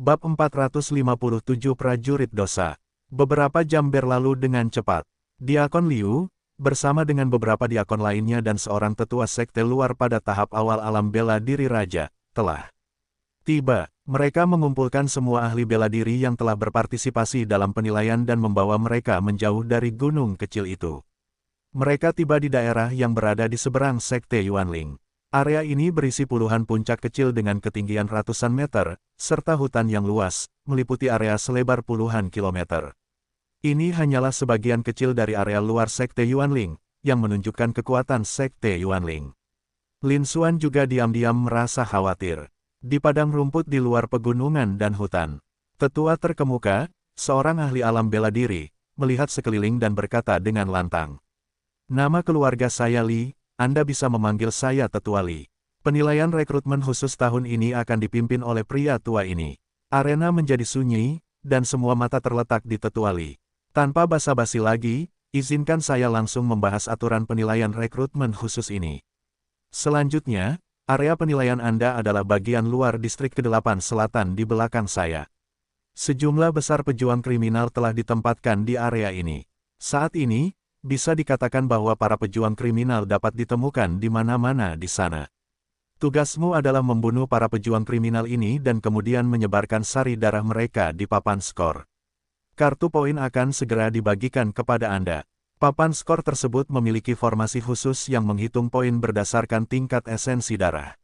Bab 457 Prajurit Dosa. Beberapa jam berlalu dengan cepat. Diakon Liu, bersama dengan beberapa diakon lainnya dan seorang tetua sekte luar pada tahap awal alam bela diri raja, telah tiba. Mereka mengumpulkan semua ahli bela diri yang telah berpartisipasi dalam penilaian dan membawa mereka menjauh dari gunung kecil itu. Mereka tiba di daerah yang berada di seberang Sekte Yuanling. Area ini berisi puluhan puncak kecil dengan ketinggian ratusan meter, serta hutan yang luas, meliputi area selebar puluhan kilometer. Ini hanyalah sebagian kecil dari area luar Sekte Yuanling, yang menunjukkan kekuatan Sekte Yuanling. Lin Xuan juga diam-diam merasa khawatir. Di padang rumput di luar pegunungan dan hutan, tetua terkemuka, seorang ahli alam bela diri, melihat sekeliling dan berkata dengan lantang. Nama keluarga saya Li, Anda bisa memanggil saya Tetua Li. Penilaian rekrutmen khusus tahun ini akan dipimpin oleh pria tua ini. Arena menjadi sunyi, dan semua mata terletak di Tetua Li. Tanpa basa-basi lagi, izinkan saya langsung membahas aturan penilaian rekrutmen khusus ini. Selanjutnya, area penilaian Anda adalah bagian luar distrik ke-8 selatan di belakang saya. Sejumlah besar pejuang kriminal telah ditempatkan di area ini. Saat ini, bisa dikatakan bahwa para pejuang kriminal dapat ditemukan di mana-mana di sana. Tugasmu adalah membunuh para pejuang kriminal ini dan kemudian menyebarkan sari darah mereka di papan skor. Kartu poin akan segera dibagikan kepada Anda. Papan skor tersebut memiliki formasi khusus yang menghitung poin berdasarkan tingkat esensi darah.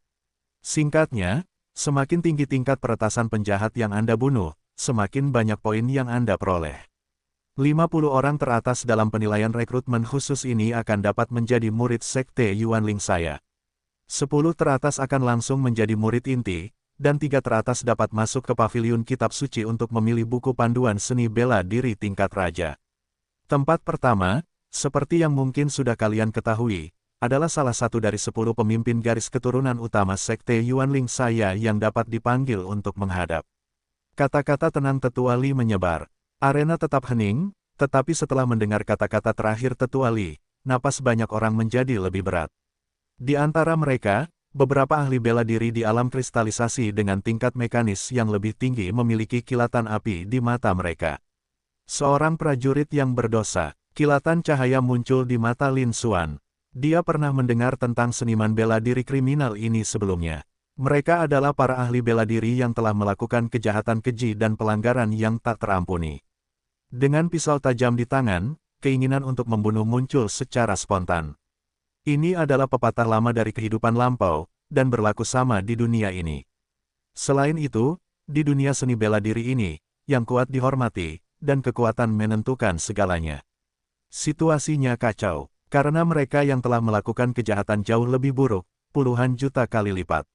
Singkatnya, semakin tinggi tingkat peretasan penjahat yang Anda bunuh, semakin banyak poin yang Anda peroleh. 50 orang teratas dalam penilaian rekrutmen khusus ini akan dapat menjadi murid Sekte Yuanling saya. 10 teratas akan langsung menjadi murid inti, dan 3 teratas dapat masuk ke paviliun kitab suci untuk memilih buku panduan seni bela diri tingkat raja. Tempat pertama, seperti yang mungkin sudah kalian ketahui, adalah salah satu dari 10 pemimpin garis keturunan utama Sekte Yuanling saya yang dapat dipanggil untuk menghadap. Kata-kata tenang Tetua Li menyebar. Arena tetap hening, tetapi setelah mendengar kata-kata terakhir Tetua Li, napas banyak orang menjadi lebih berat. Di antara mereka, beberapa ahli bela diri di alam kristalisasi dengan tingkat mekanis yang lebih tinggi memiliki kilatan api di mata mereka. Seorang prajurit yang berdosa. Kilatan cahaya muncul di mata Lin Xuan. Dia pernah mendengar tentang seniman bela diri kriminal ini sebelumnya. Mereka adalah para ahli bela diri yang telah melakukan kejahatan keji dan pelanggaran yang tak terampuni. Dengan pisau tajam di tangan, keinginan untuk membunuh muncul secara spontan. Ini adalah pepatah lama dari kehidupan lampau, dan berlaku sama di dunia ini. Selain itu, di dunia seni bela diri ini, yang kuat dihormati, dan kekuatan menentukan segalanya. Situasinya kacau, karena mereka yang telah melakukan kejahatan jauh lebih buruk, puluhan juta kali lipat.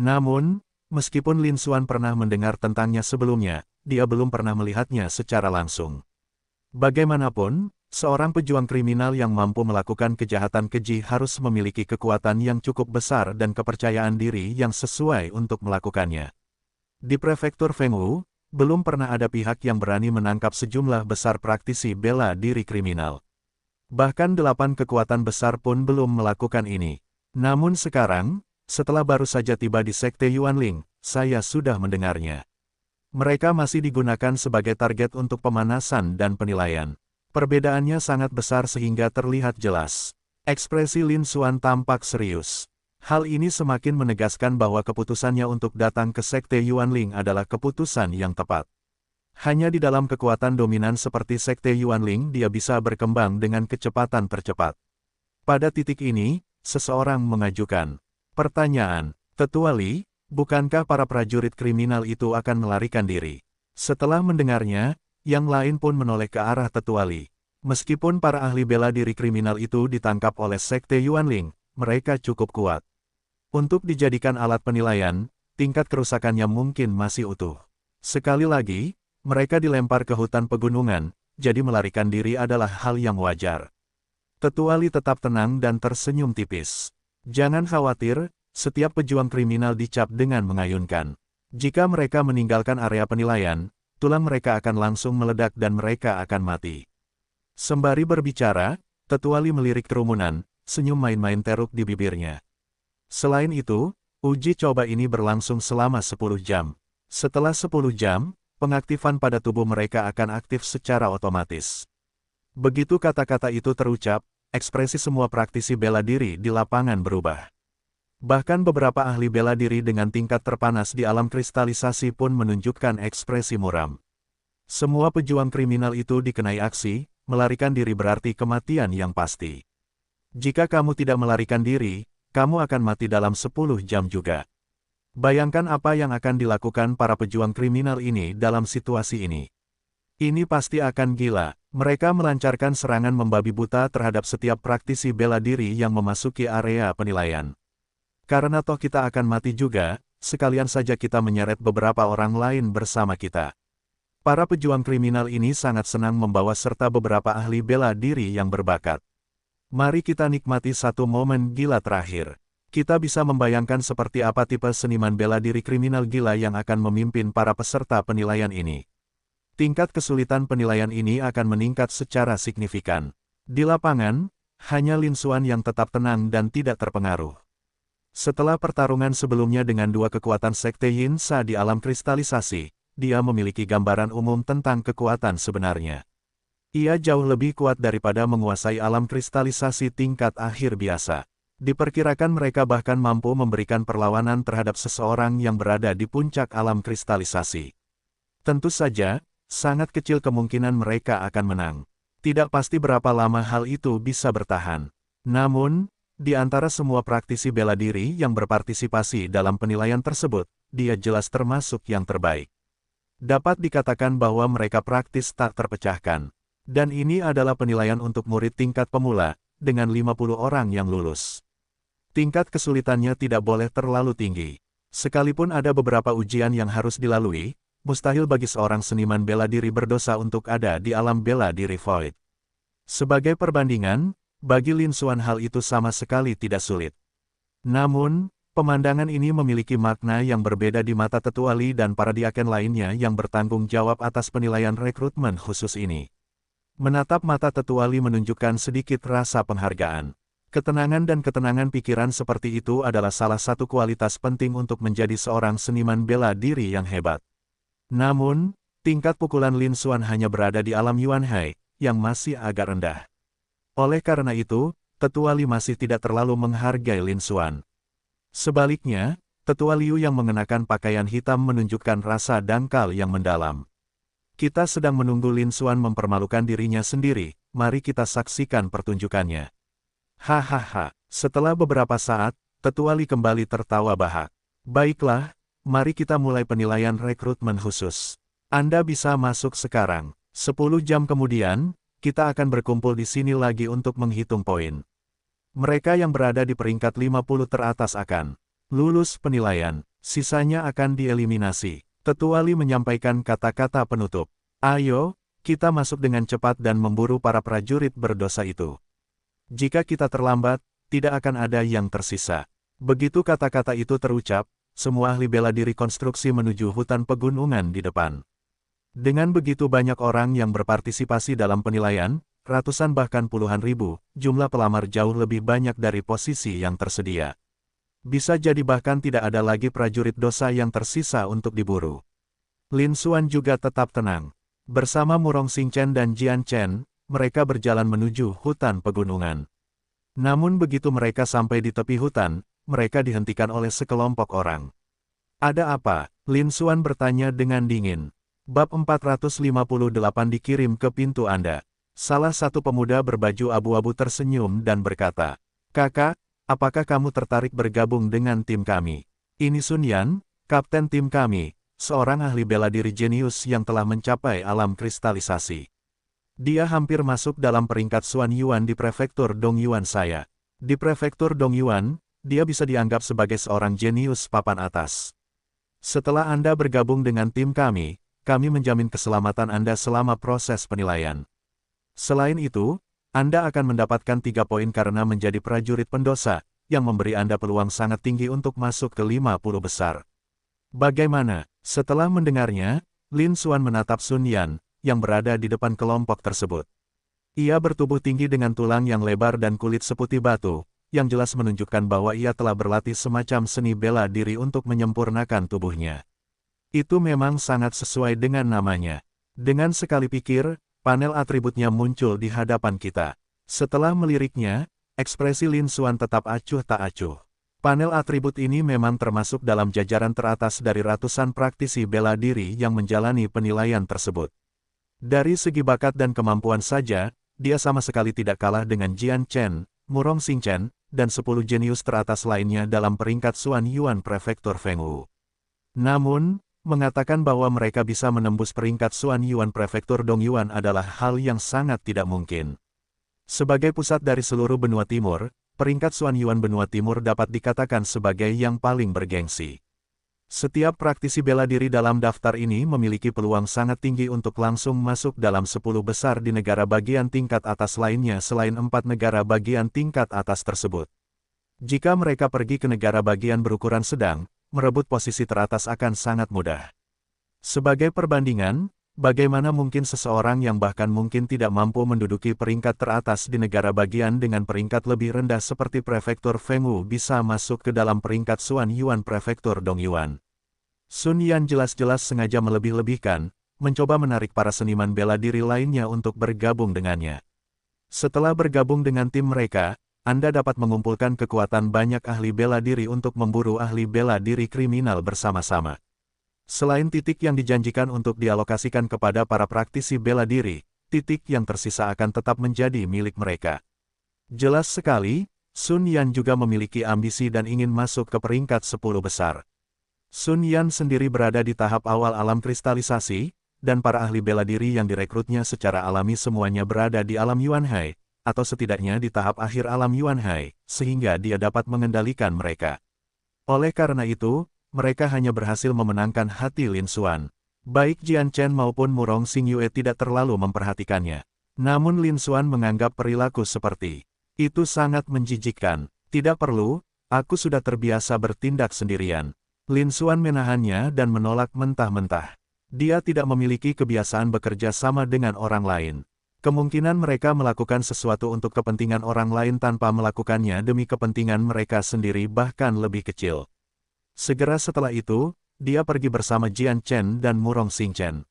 Namun, meskipun Lin Xuan pernah mendengar tentangnya sebelumnya, dia belum pernah melihatnya secara langsung. Bagaimanapun, seorang pejuang kriminal yang mampu melakukan kejahatan keji harus memiliki kekuatan yang cukup besar dan kepercayaan diri yang sesuai untuk melakukannya. Di prefektur Fengwu, belum pernah ada pihak yang berani menangkap sejumlah besar praktisi bela diri kriminal. Bahkan 8 kekuatan besar pun belum melakukan ini. Namun sekarang, Setelah baru saja tiba di Sekte Yuanling, saya sudah mendengarnya. Mereka masih digunakan sebagai target untuk pemanasan dan penilaian. Perbedaannya sangat besar sehingga terlihat jelas. Ekspresi Lin Xuan tampak serius. Hal ini semakin menegaskan bahwa keputusannya untuk datang ke Sekte Yuanling adalah keputusan yang tepat. Hanya di dalam kekuatan dominan seperti Sekte Yuanling dia bisa berkembang dengan kecepatan tercepat. Pada titik ini, seseorang mengajukan pertanyaan, "Tetua Li, bukankah para prajurit kriminal itu akan melarikan diri?" Setelah mendengarnya, yang lain pun menoleh ke arah Tetua Li. Meskipun para ahli bela diri kriminal itu ditangkap oleh Sekte Yuanling, mereka cukup kuat. Untuk dijadikan alat penilaian, tingkat kerusakannya mungkin masih utuh. Sekali lagi, mereka dilempar ke hutan pegunungan, jadi melarikan diri adalah hal yang wajar. Tetua Li tetap tenang dan tersenyum tipis. Jangan khawatir, setiap pejuang kriminal dicap dengan mengayunkan. Jika mereka meninggalkan area penilaian, tulang mereka akan langsung meledak dan mereka akan mati. Sembari berbicara, Tetua Li melirik kerumunan, senyum main-main teruk di bibirnya. Selain itu, uji coba ini berlangsung selama 10 jam. Setelah 10 jam, pengaktifan pada tubuh mereka akan aktif secara otomatis. Begitu kata-kata itu terucap, ekspresi semua praktisi bela diri di lapangan berubah. Bahkan beberapa ahli bela diri dengan tingkat terpanas di alam kristalisasi pun menunjukkan ekspresi muram. Semua pejuang kriminal itu dikenai aksi, melarikan diri berarti kematian yang pasti. Jika kamu tidak melarikan diri, kamu akan mati dalam 10 jam juga. Bayangkan apa yang akan dilakukan para pejuang kriminal ini dalam situasi ini. Ini pasti akan gila. Mereka melancarkan serangan membabi buta terhadap setiap praktisi bela diri yang memasuki area penilaian. Karena toh kita akan mati juga, sekalian saja kita menyeret beberapa orang lain bersama kita. Para pejuang kriminal ini sangat senang membawa serta beberapa ahli bela diri yang berbakat. Mari kita nikmati satu momen gila terakhir. Kita bisa membayangkan seperti apa tipe seniman bela diri kriminal gila yang akan memimpin para peserta penilaian ini. Tingkat kesulitan penilaian ini akan meningkat secara signifikan. Di lapangan, hanya Lin Xuan yang tetap tenang dan tidak terpengaruh. Setelah pertarungan sebelumnya dengan dua kekuatan Sekte Yin Sa di alam kristalisasi, dia memiliki gambaran umum tentang kekuatan sebenarnya. Ia jauh lebih kuat daripada menguasai alam kristalisasi tingkat akhir biasa. Diperkirakan mereka bahkan mampu memberikan perlawanan terhadap seseorang yang berada di puncak alam kristalisasi. Tentu saja, sangat kecil kemungkinan mereka akan menang. Tidak pasti berapa lama hal itu bisa bertahan. Namun, di antara semua praktisi bela diri yang berpartisipasi dalam penilaian tersebut, dia jelas termasuk yang terbaik. Dapat dikatakan bahwa mereka praktis tak terpecahkan. Dan ini adalah penilaian untuk murid tingkat pemula, dengan 50 orang yang lulus. Tingkat kesulitannya tidak boleh terlalu tinggi. Sekalipun ada beberapa ujian yang harus dilalui, mustahil bagi seorang seniman bela diri berdosa untuk ada di alam bela diri Void. Sebagai perbandingan, bagi Lin Xuan hal itu sama sekali tidak sulit. Namun, pemandangan ini memiliki makna yang berbeda di mata Tetua Li dan para diaken lainnya yang bertanggung jawab atas penilaian rekrutmen khusus ini. Menatap mata Tetua Li menunjukkan sedikit rasa penghargaan. Ketenangan dan ketenangan pikiran seperti itu adalah salah satu kualitas penting untuk menjadi seorang seniman bela diri yang hebat. Namun, tingkat pukulan Lin Xuan hanya berada di alam Yuanhai, yang masih agak rendah. Oleh karena itu, Tetua Li masih tidak terlalu menghargai Lin Xuan. Sebaliknya, Tetua Liu yang mengenakan pakaian hitam menunjukkan rasa dangkal yang mendalam. Kita sedang menunggu Lin Xuan mempermalukan dirinya sendiri, mari kita saksikan pertunjukannya. Hahaha, setelah beberapa saat, Tetua Li kembali tertawa bahak. Baiklah, mari kita mulai penilaian rekrutmen khusus. Anda bisa masuk sekarang. 10 jam kemudian, kita akan berkumpul di sini lagi untuk menghitung poin. Mereka yang berada di peringkat 50 teratas akan lulus penilaian, sisanya akan dieliminasi. Tetua Li menyampaikan kata-kata penutup. Ayo, kita masuk dengan cepat dan memburu para prajurit berdosa itu. Jika kita terlambat, tidak akan ada yang tersisa. Begitu kata-kata itu terucap, semua ahli bela diri konstruksi menuju hutan pegunungan di depan. Dengan begitu banyak orang yang berpartisipasi dalam penilaian, ratusan bahkan puluhan ribu, jumlah pelamar jauh lebih banyak dari posisi yang tersedia. Bisa jadi bahkan tidak ada lagi prajurit dosa yang tersisa untuk diburu. Lin Xuan juga tetap tenang. Bersama Murong Xingchen dan Jian Chen, mereka berjalan menuju hutan pegunungan. Namun begitu mereka sampai di tepi hutan, mereka dihentikan oleh sekelompok orang. Ada apa? Lin Xuan bertanya dengan dingin. Bab 458 dikirim ke pintu Anda. Salah satu pemuda berbaju abu-abu tersenyum dan berkata, "Kakak, apakah kamu tertarik bergabung dengan tim kami? Ini Sun Yan, kapten tim kami, seorang ahli bela diri jenius yang telah mencapai alam kristalisasi. Dia hampir masuk dalam peringkat Xuan Yuan di prefektur Dongyuan saya. Di prefektur Dongyuan, dia bisa dianggap sebagai seorang jenius papan atas. Setelah Anda bergabung dengan tim kami menjamin keselamatan Anda selama proses penilaian. Selain itu, Anda akan mendapatkan 3 poin karena menjadi prajurit pendosa, yang memberi Anda peluang sangat tinggi untuk masuk ke 50 besar." Bagaimana? Setelah mendengarnya, Lin Xuan menatap Sun Yan, yang berada di depan kelompok tersebut. Ia bertubuh tinggi dengan tulang yang lebar dan kulit seputih batu, yang jelas menunjukkan bahwa ia telah berlatih semacam seni bela diri untuk menyempurnakan tubuhnya. Itu memang sangat sesuai dengan namanya. Dengan sekali pikir, panel atributnya muncul di hadapan kita. Setelah meliriknya, ekspresi Lin Xuan tetap acuh tak acuh. Panel atribut ini memang termasuk dalam jajaran teratas dari ratusan praktisi bela diri yang menjalani penilaian tersebut. Dari segi bakat dan kemampuan saja, dia sama sekali tidak kalah dengan Jian Chen, Murong Xingchen, dan 10 jenius teratas lainnya dalam peringkat Xuan Yuan Prefektur Fengwu. Namun, mengatakan bahwa mereka bisa menembus peringkat Xuan Yuan Prefektur Dongyuan adalah hal yang sangat tidak mungkin. Sebagai pusat dari seluruh benua timur, peringkat Xuan Yuan benua timur dapat dikatakan sebagai yang paling bergengsi. Setiap praktisi bela diri dalam daftar ini memiliki peluang sangat tinggi untuk langsung masuk dalam 10 besar di negara bagian tingkat atas lainnya selain 4 negara bagian tingkat atas tersebut. Jika mereka pergi ke negara bagian berukuran sedang, merebut posisi teratas akan sangat mudah. Sebagai perbandingan, bagaimana mungkin seseorang yang bahkan mungkin tidak mampu menduduki peringkat teratas di negara bagian dengan peringkat lebih rendah seperti Prefektur Fengwu bisa masuk ke dalam peringkat Xuan Yuan Prefektur Dongyuan? Sun Yan jelas-jelas sengaja melebih-lebihkan, mencoba menarik para seniman bela diri lainnya untuk bergabung dengannya. Setelah bergabung dengan tim mereka, Anda dapat mengumpulkan kekuatan banyak ahli bela diri untuk memburu ahli bela diri kriminal bersama-sama. Selain titik yang dijanjikan untuk dialokasikan kepada para praktisi bela diri, titik yang tersisa akan tetap menjadi milik mereka. Jelas sekali, Sun Yan juga memiliki ambisi dan ingin masuk ke peringkat 10 besar. Sun Yan sendiri berada di tahap awal alam kristalisasi, dan para ahli bela diri yang direkrutnya secara alami semuanya berada di alam Yuanhai, atau setidaknya di tahap akhir alam Yuanhai, sehingga dia dapat mengendalikan mereka. Oleh karena itu, mereka hanya berhasil memenangkan hati Lin Xuan. Baik Jian Chen maupun Murong Xingyue tidak terlalu memperhatikannya. Namun Lin Xuan menganggap perilaku seperti itu sangat menjijikkan. Tidak perlu, aku sudah terbiasa bertindak sendirian. Lin Xuan menahannya dan menolak mentah-mentah. Dia tidak memiliki kebiasaan bekerja sama dengan orang lain. Kemungkinan mereka melakukan sesuatu untuk kepentingan orang lain tanpa melakukannya demi kepentingan mereka sendiri bahkan lebih kecil. Segera setelah itu, dia pergi bersama Jian Chen dan Murong Xingchen.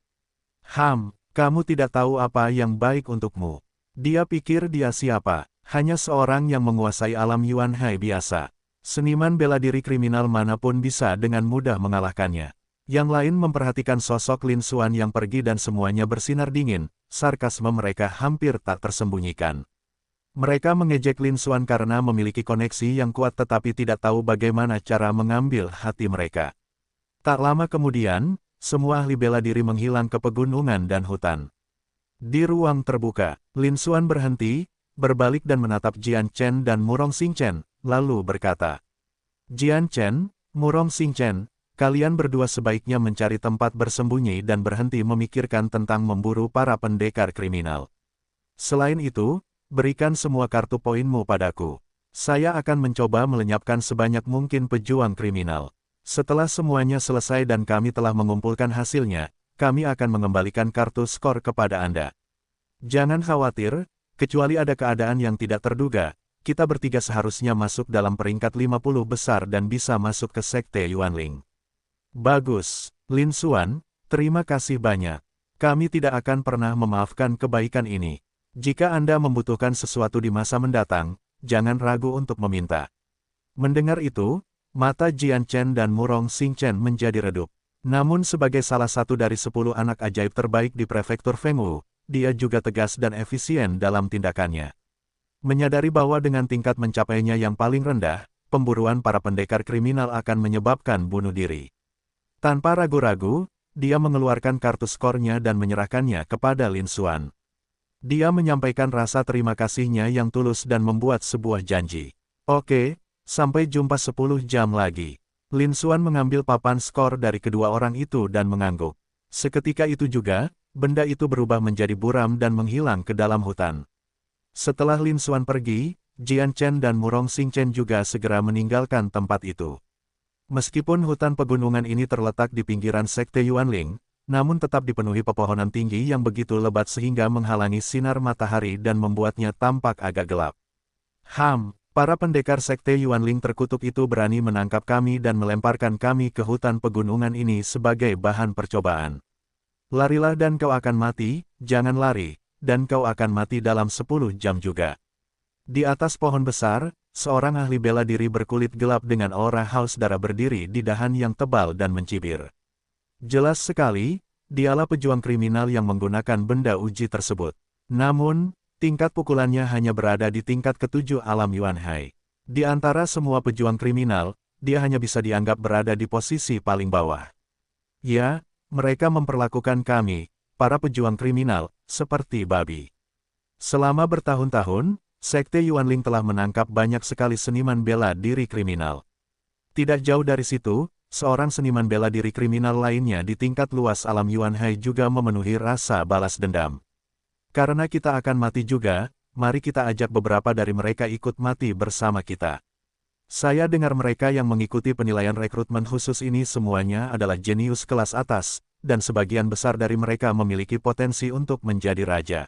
Kamu tidak tahu apa yang baik untukmu. Dia pikir dia siapa? Hanya seorang yang menguasai alam Yuanhai biasa. Seniman bela diri kriminal manapun bisa dengan mudah mengalahkannya. Yang lain memperhatikan sosok Lin Xuan yang pergi dan semuanya bersinar dingin, sarkasme mereka hampir tak tersembunyikan. Mereka mengejek Lin Xuan karena memiliki koneksi yang kuat tetapi tidak tahu bagaimana cara mengambil hati mereka. Tak lama kemudian, semua ahli bela diri menghilang ke pegunungan dan hutan. Di ruang terbuka, Lin Xuan berhenti, berbalik dan menatap Jian Chen dan Murong Xingchen, lalu berkata, "Jian Chen, Murong Xingchen, kalian berdua sebaiknya mencari tempat bersembunyi dan berhenti memikirkan tentang memburu para pendekar kriminal. Selain itu, berikan semua kartu poinmu padaku. Saya akan mencoba melenyapkan sebanyak mungkin pejuang kriminal. Setelah semuanya selesai dan kami telah mengumpulkan hasilnya, kami akan mengembalikan kartu skor kepada Anda. Jangan khawatir, kecuali ada keadaan yang tidak terduga, kita bertiga seharusnya masuk dalam peringkat 50 besar dan bisa masuk ke Sekte Yuanling. Bagus, Lin Xuan, terima kasih banyak. Kami tidak akan pernah memaafkan kebaikan ini. Jika Anda membutuhkan sesuatu di masa mendatang, jangan ragu untuk meminta. Mendengar itu, mata Jian Chen dan Murong Xingchen menjadi redup. Namun sebagai salah satu dari 10 anak ajaib terbaik di prefektur Fengwu, dia juga tegas dan efisien dalam tindakannya. Menyadari bahwa dengan tingkat mencapainya yang paling rendah, pemburuan para pendekar kriminal akan menyebabkan bunuh diri. Tanpa ragu-ragu, dia mengeluarkan kartu skornya dan menyerahkannya kepada Lin Xuan. Dia menyampaikan rasa terima kasihnya yang tulus dan membuat sebuah janji. Oke, sampai jumpa 10 jam lagi. Lin Xuan mengambil papan skor dari kedua orang itu dan mengangguk. Seketika itu juga, benda itu berubah menjadi buram dan menghilang ke dalam hutan. Setelah Lin Xuan pergi, Jian Chen dan Murong Xingchen juga segera meninggalkan tempat itu. Meskipun hutan pegunungan ini terletak di pinggiran Sekte Yuanling, namun tetap dipenuhi pepohonan tinggi yang begitu lebat sehingga menghalangi sinar matahari dan membuatnya tampak agak gelap. Para pendekar Sekte Yuanling terkutuk itu berani menangkap kami dan melemparkan kami ke hutan pegunungan ini sebagai bahan percobaan. Larilah dan kau akan mati, jangan lari, dan kau akan mati dalam 10 jam juga. Di atas pohon besar, seorang ahli bela diri berkulit gelap dengan aura haus darah berdiri di dahan yang tebal dan mencibir. Jelas sekali, dialah pejuang kriminal yang menggunakan benda uji tersebut. Namun, tingkat pukulannya hanya berada di tingkat ke-7 alam Yuanhai. Di antara semua pejuang kriminal, dia hanya bisa dianggap berada di posisi paling bawah. Ya, mereka memperlakukan kami, para pejuang kriminal, seperti babi. Selama bertahun-tahun, Sekte Yuanling telah menangkap banyak sekali seniman bela diri kriminal. Tidak jauh dari situ, seorang seniman bela diri kriminal lainnya di tingkat luas alam Yuanhai juga memenuhi rasa balas dendam. Karena kita akan mati juga, mari kita ajak beberapa dari mereka ikut mati bersama kita. Saya dengar mereka yang mengikuti penilaian rekrutmen khusus ini semuanya adalah jenius kelas atas, dan sebagian besar dari mereka memiliki potensi untuk menjadi raja.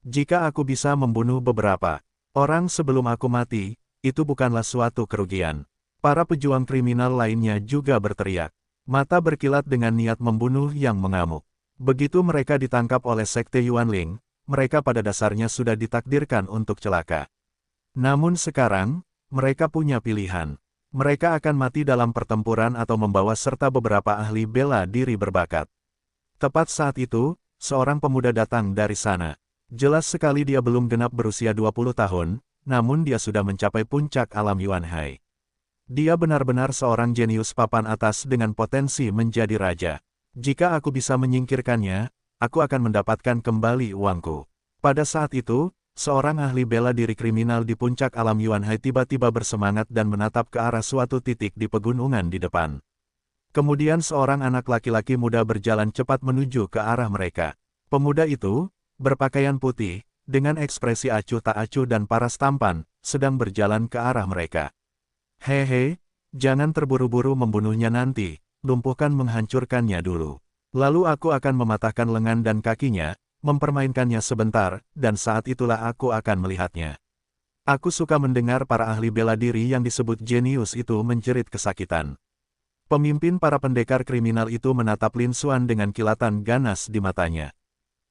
Jika aku bisa membunuh beberapa orang sebelum aku mati, itu bukanlah suatu kerugian. Para pejuang kriminal lainnya juga berteriak. Mata berkilat dengan niat membunuh yang mengamuk. Begitu mereka ditangkap oleh Sekte Yuanling, mereka pada dasarnya sudah ditakdirkan untuk celaka. Namun sekarang, mereka punya pilihan. Mereka akan mati dalam pertempuran atau membawa serta beberapa ahli bela diri berbakat. Tepat saat itu, seorang pemuda datang dari sana. Jelas sekali dia belum genap berusia 20 tahun, namun dia sudah mencapai puncak alam Yuanhai. Dia benar-benar seorang jenius papan atas dengan potensi menjadi raja. Jika aku bisa menyingkirkannya, aku akan mendapatkan kembali uangku. Pada saat itu, seorang ahli bela diri kriminal di puncak alam Yuanhai tiba-tiba bersemangat dan menatap ke arah suatu titik di pegunungan di depan. Kemudian seorang anak laki-laki muda berjalan cepat menuju ke arah mereka. Pemuda itu, berpakaian putih, dengan ekspresi acuh tak acuh dan paras tampan, sedang berjalan ke arah mereka. Hehe, jangan terburu-buru membunuhnya nanti, lumpuhkan menghancurkannya dulu. Lalu aku akan mematahkan lengan dan kakinya, mempermainkannya sebentar, dan saat itulah aku akan melihatnya. Aku suka mendengar para ahli bela diri yang disebut jenius itu menjerit kesakitan. Pemimpin para pendekar kriminal itu menatap Lin Xuan dengan kilatan ganas di matanya.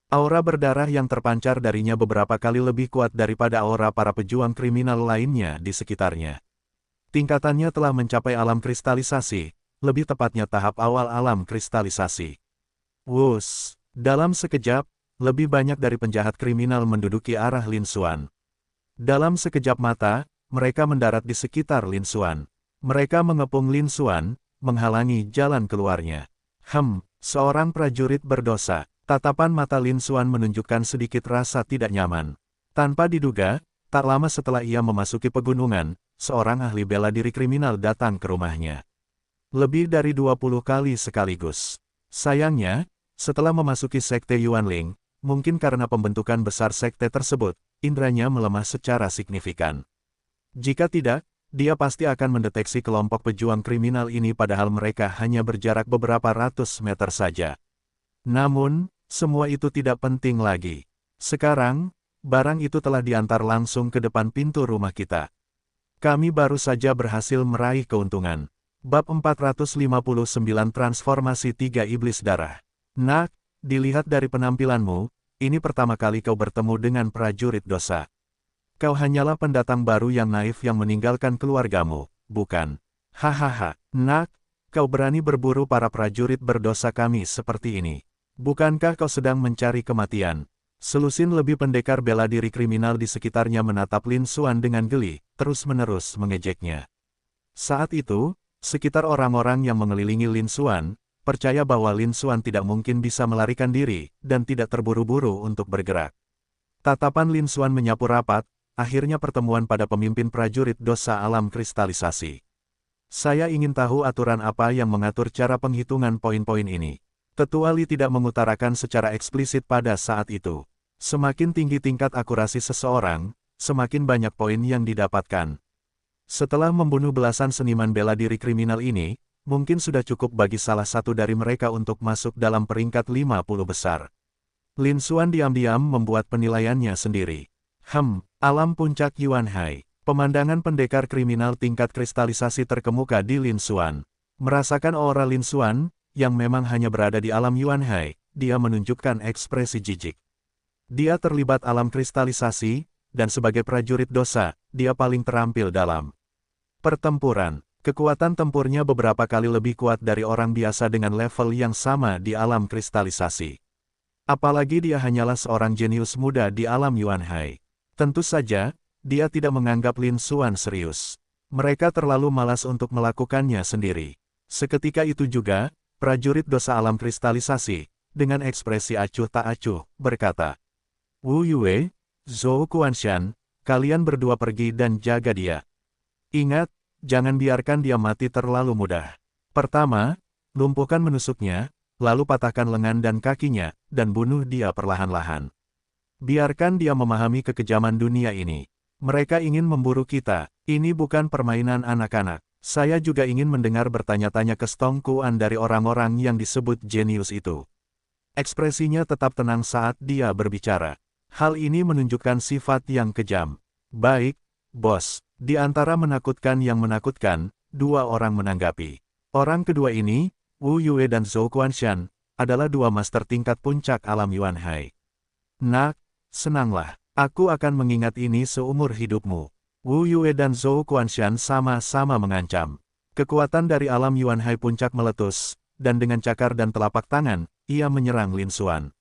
Aura berdarah yang terpancar darinya beberapa kali lebih kuat daripada aura para pejuang kriminal lainnya di sekitarnya. Tingkatannya telah mencapai alam kristalisasi, lebih tepatnya tahap awal alam kristalisasi. Wus, dalam sekejap, lebih banyak dari penjahat kriminal menduduki arah Lin Xuan. Dalam sekejap mata, mereka mendarat di sekitar Lin Xuan. Mereka mengepung Lin Xuan, menghalangi jalan keluarnya. Seorang prajurit berdosa. Tatapan mata Lin Xuan menunjukkan sedikit rasa tidak nyaman. Tanpa diduga, tak lama setelah ia memasuki pegunungan, seorang ahli bela diri kriminal datang ke rumahnya. Lebih dari 20 kali sekaligus. Sayangnya, setelah memasuki Sekte Yuanling, mungkin karena pembentukan besar sekte tersebut, indranya melemah secara signifikan. Jika tidak, dia pasti akan mendeteksi kelompok pejuang kriminal ini padahal mereka hanya berjarak beberapa ratus meter saja. Namun, semua itu tidak penting lagi. Sekarang, barang itu telah diantar langsung ke depan pintu rumah kita. Kami baru saja berhasil meraih keuntungan. Bab 459 Transformasi Tiga Iblis Darah. Nak, dilihat dari penampilanmu, ini pertama kali kau bertemu dengan prajurit dosa. Kau hanyalah pendatang baru yang naif yang meninggalkan keluargamu, bukan? Hahaha, nak, kau berani berburu para prajurit berdosa kami seperti ini. Bukankah kau sedang mencari kematian? Selusin lebih pendekar bela diri kriminal di sekitarnya menatap Lin Xuan dengan geli, terus-menerus mengejeknya. Saat itu, sekitar orang-orang yang mengelilingi Lin Xuan, percaya bahwa Lin Xuan tidak mungkin bisa melarikan diri, dan tidak terburu-buru untuk bergerak. Tatapan Lin Xuan menyapu rapat, akhirnya pertemuan pada pemimpin prajurit dosa alam kristalisasi. Saya ingin tahu aturan apa yang mengatur cara penghitungan poin-poin ini. Tetua Li tidak mengutarakan secara eksplisit pada saat itu. Semakin tinggi tingkat akurasi seseorang, semakin banyak poin yang didapatkan. Setelah membunuh belasan seniman bela diri kriminal ini, mungkin sudah cukup bagi salah satu dari mereka untuk masuk dalam peringkat 50 besar. Lin Xuan diam-diam membuat penilaiannya sendiri. Alam puncak Yuan Hai. Pemandangan pendekar kriminal tingkat kristalisasi terkemuka di Lin Xuan. Merasakan aura Lin Xuan, yang memang hanya berada di alam Yuan Hai, dia menunjukkan ekspresi jijik. Dia terlibat alam kristalisasi, dan sebagai prajurit dosa, dia paling terampil dalam pertempuran. Kekuatan tempurnya beberapa kali lebih kuat dari orang biasa dengan level yang sama di alam kristalisasi. Apalagi dia hanyalah seorang jenius muda di alam Yuan Hai. Tentu saja, dia tidak menganggap Lin Xuan serius. Mereka terlalu malas untuk melakukannya sendiri. Seketika itu juga, prajurit dosa alam kristalisasi, dengan ekspresi acuh tak acuh, berkata, Wu Yue, Zhou Kuanshan, kalian berdua pergi dan jaga dia. Ingat, jangan biarkan dia mati terlalu mudah. Pertama, lumpuhkan menusuknya, lalu patahkan lengan dan kakinya, dan bunuh dia perlahan-lahan. Biarkan dia memahami kekejaman dunia ini. Mereka ingin memburu kita, ini bukan permainan anak-anak. Saya juga ingin mendengar bertanya-tanya ke Stong Kuan dari orang-orang yang disebut jenius itu. Ekspresinya tetap tenang saat dia berbicara. Hal ini menunjukkan sifat yang kejam. Baik, bos. Di antara menakutkan yang menakutkan, dua orang menanggapi. Orang kedua ini, Wu Yue dan Zhou Kuanshan, adalah dua master tingkat puncak alam Yuan Hai. Nak, senanglah. Aku akan mengingat ini seumur hidupmu. Wu Yue dan Zhou Kuanshan sama-sama mengancam. Kekuatan dari alam Yuan Hai puncak meletus, dan dengan cakar dan telapak tangan, ia menyerang Lin Xuan.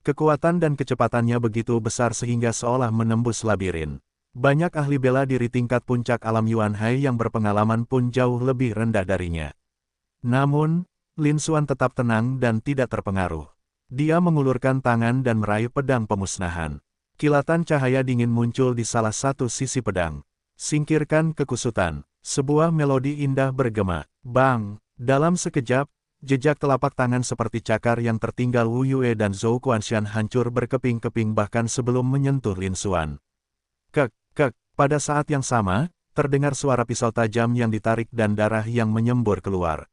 Kekuatan dan kecepatannya begitu besar sehingga seolah menembus labirin. Banyak ahli bela diri tingkat puncak alam Yuan Hai yang berpengalaman pun jauh lebih rendah darinya. Namun, Lin Xuan tetap tenang dan tidak terpengaruh. Dia mengulurkan tangan dan meraih pedang pemusnahan. Kilatan cahaya dingin muncul di salah satu sisi pedang. Singkirkan kekusutan. Sebuah melodi indah bergema. Bang! Dalam sekejap, jejak telapak tangan seperti cakar yang tertinggal Wu Yue dan Zhou Kuanshan hancur berkeping-keping bahkan sebelum menyentuh Lin Xuan. Kek. Pada saat yang sama, terdengar suara pisau tajam yang ditarik dan darah yang menyembur keluar.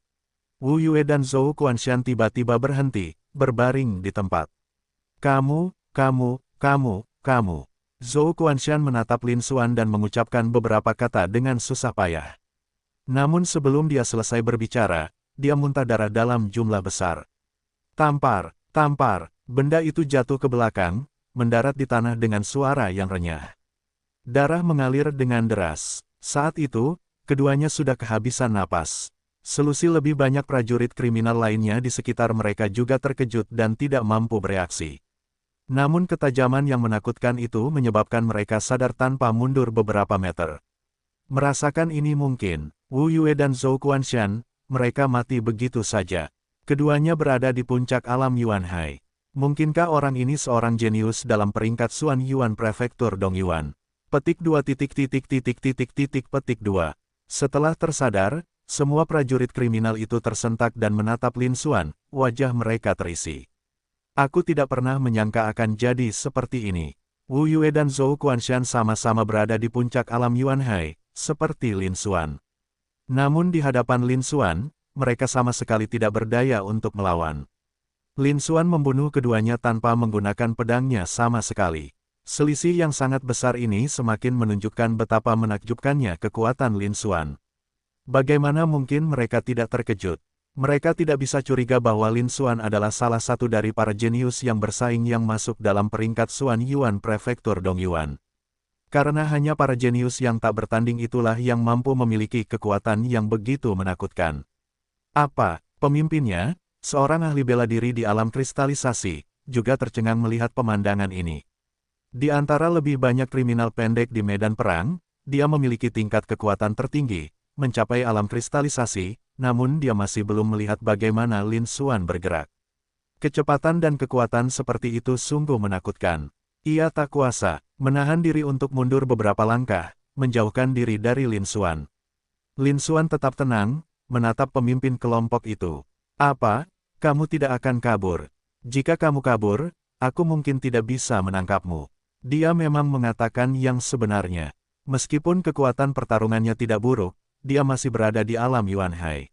Wu Yue dan Zhou Kuanshan tiba-tiba berhenti, berbaring di tempat. Kamu. Zhou Kuanshan menatap Lin Xuan dan mengucapkan beberapa kata dengan susah payah. Namun sebelum dia selesai berbicara, dia muntah darah dalam jumlah besar. Tampar. Benda itu jatuh ke belakang, mendarat di tanah dengan suara yang renyah. Darah mengalir dengan deras. Saat itu, keduanya sudah kehabisan napas. Selusi lebih banyak prajurit kriminal lainnya di sekitar mereka juga terkejut dan tidak mampu bereaksi. Namun ketajaman yang menakutkan itu menyebabkan mereka sadar tanpa mundur beberapa meter. Merasakan ini mungkin, Wu Yue dan Zhou Kuanshan, mereka mati begitu saja. Keduanya berada di puncak alam Yuan Hai. Mungkinkah orang ini seorang jenius dalam peringkat Xuan Yuan Prefektur Dongyuan? Petik 2 petik 2. Setelah tersadar, semua prajurit kriminal itu tersentak dan menatap Lin Xuan, wajah mereka terisi. Aku tidak pernah menyangka akan jadi seperti ini. Wu Yue dan Zhou Kuanshan sama-sama berada di puncak alam Yuan Hai, seperti Lin Xuan. Namun di hadapan Lin Xuan, mereka sama sekali tidak berdaya untuk melawan. Lin Xuan membunuh keduanya tanpa menggunakan pedangnya sama sekali. Selisih yang sangat besar ini semakin menunjukkan betapa menakjubkannya kekuatan Lin Xuan. Bagaimana mungkin mereka tidak terkejut? Mereka tidak bisa curiga bahwa Lin Xuan adalah salah satu dari para jenius yang bersaing yang masuk dalam peringkat Xuan Yuan Prefektur Dongyuan. Karena hanya para jenius yang tak bertanding itulah yang mampu memiliki kekuatan yang begitu menakutkan. Apa, pemimpinnya, seorang ahli bela diri di alam kristalisasi, juga tercengang melihat pemandangan ini. Di antara lebih banyak kriminal pendek di medan perang, dia memiliki tingkat kekuatan tertinggi, mencapai alam kristalisasi, namun dia masih belum melihat bagaimana Lin Xuan bergerak. Kecepatan dan kekuatan seperti itu sungguh menakutkan. Ia tak kuasa menahan diri untuk mundur beberapa langkah, menjauhkan diri dari Lin Xuan. Lin Xuan tetap tenang, menatap pemimpin kelompok itu. Apa, kamu tidak akan kabur? Jika kamu kabur, aku mungkin tidak bisa menangkapmu. Dia memang mengatakan yang sebenarnya. Meskipun kekuatan pertarungannya tidak buruk, dia masih berada di alam Yuanhai.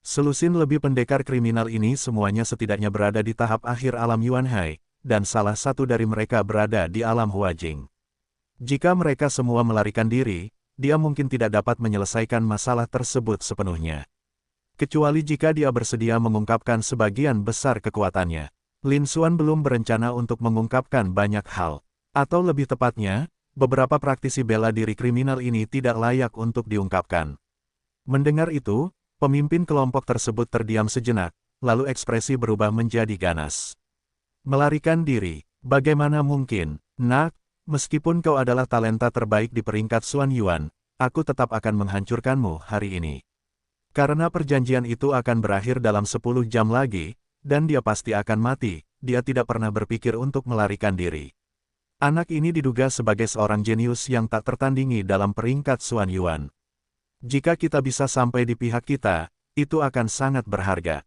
Selusin lebih pendekar kriminal ini semuanya setidaknya berada di tahap akhir alam Yuanhai, dan salah satu dari mereka berada di alam Huajing. Jika mereka semua melarikan diri, dia mungkin tidak dapat menyelesaikan masalah tersebut sepenuhnya. Kecuali jika dia bersedia mengungkapkan sebagian besar kekuatannya. Lin Xuan belum berencana untuk mengungkapkan banyak hal. Atau lebih tepatnya, beberapa praktisi bela diri kriminal ini tidak layak untuk diungkapkan. Mendengar itu, pemimpin kelompok tersebut terdiam sejenak, lalu ekspresi berubah menjadi ganas. Melarikan diri, bagaimana mungkin, nak, meskipun kau adalah talenta terbaik di peringkat Xuan Yuan, aku tetap akan menghancurkanmu hari ini. Karena perjanjian itu akan berakhir dalam 10 jam lagi, dan dia pasti akan mati, dia tidak pernah berpikir untuk melarikan diri. Anak ini diduga sebagai seorang jenius yang tak tertandingi dalam peringkat Xuan Yuan. Jika kita bisa sampai di pihak kita, itu akan sangat berharga.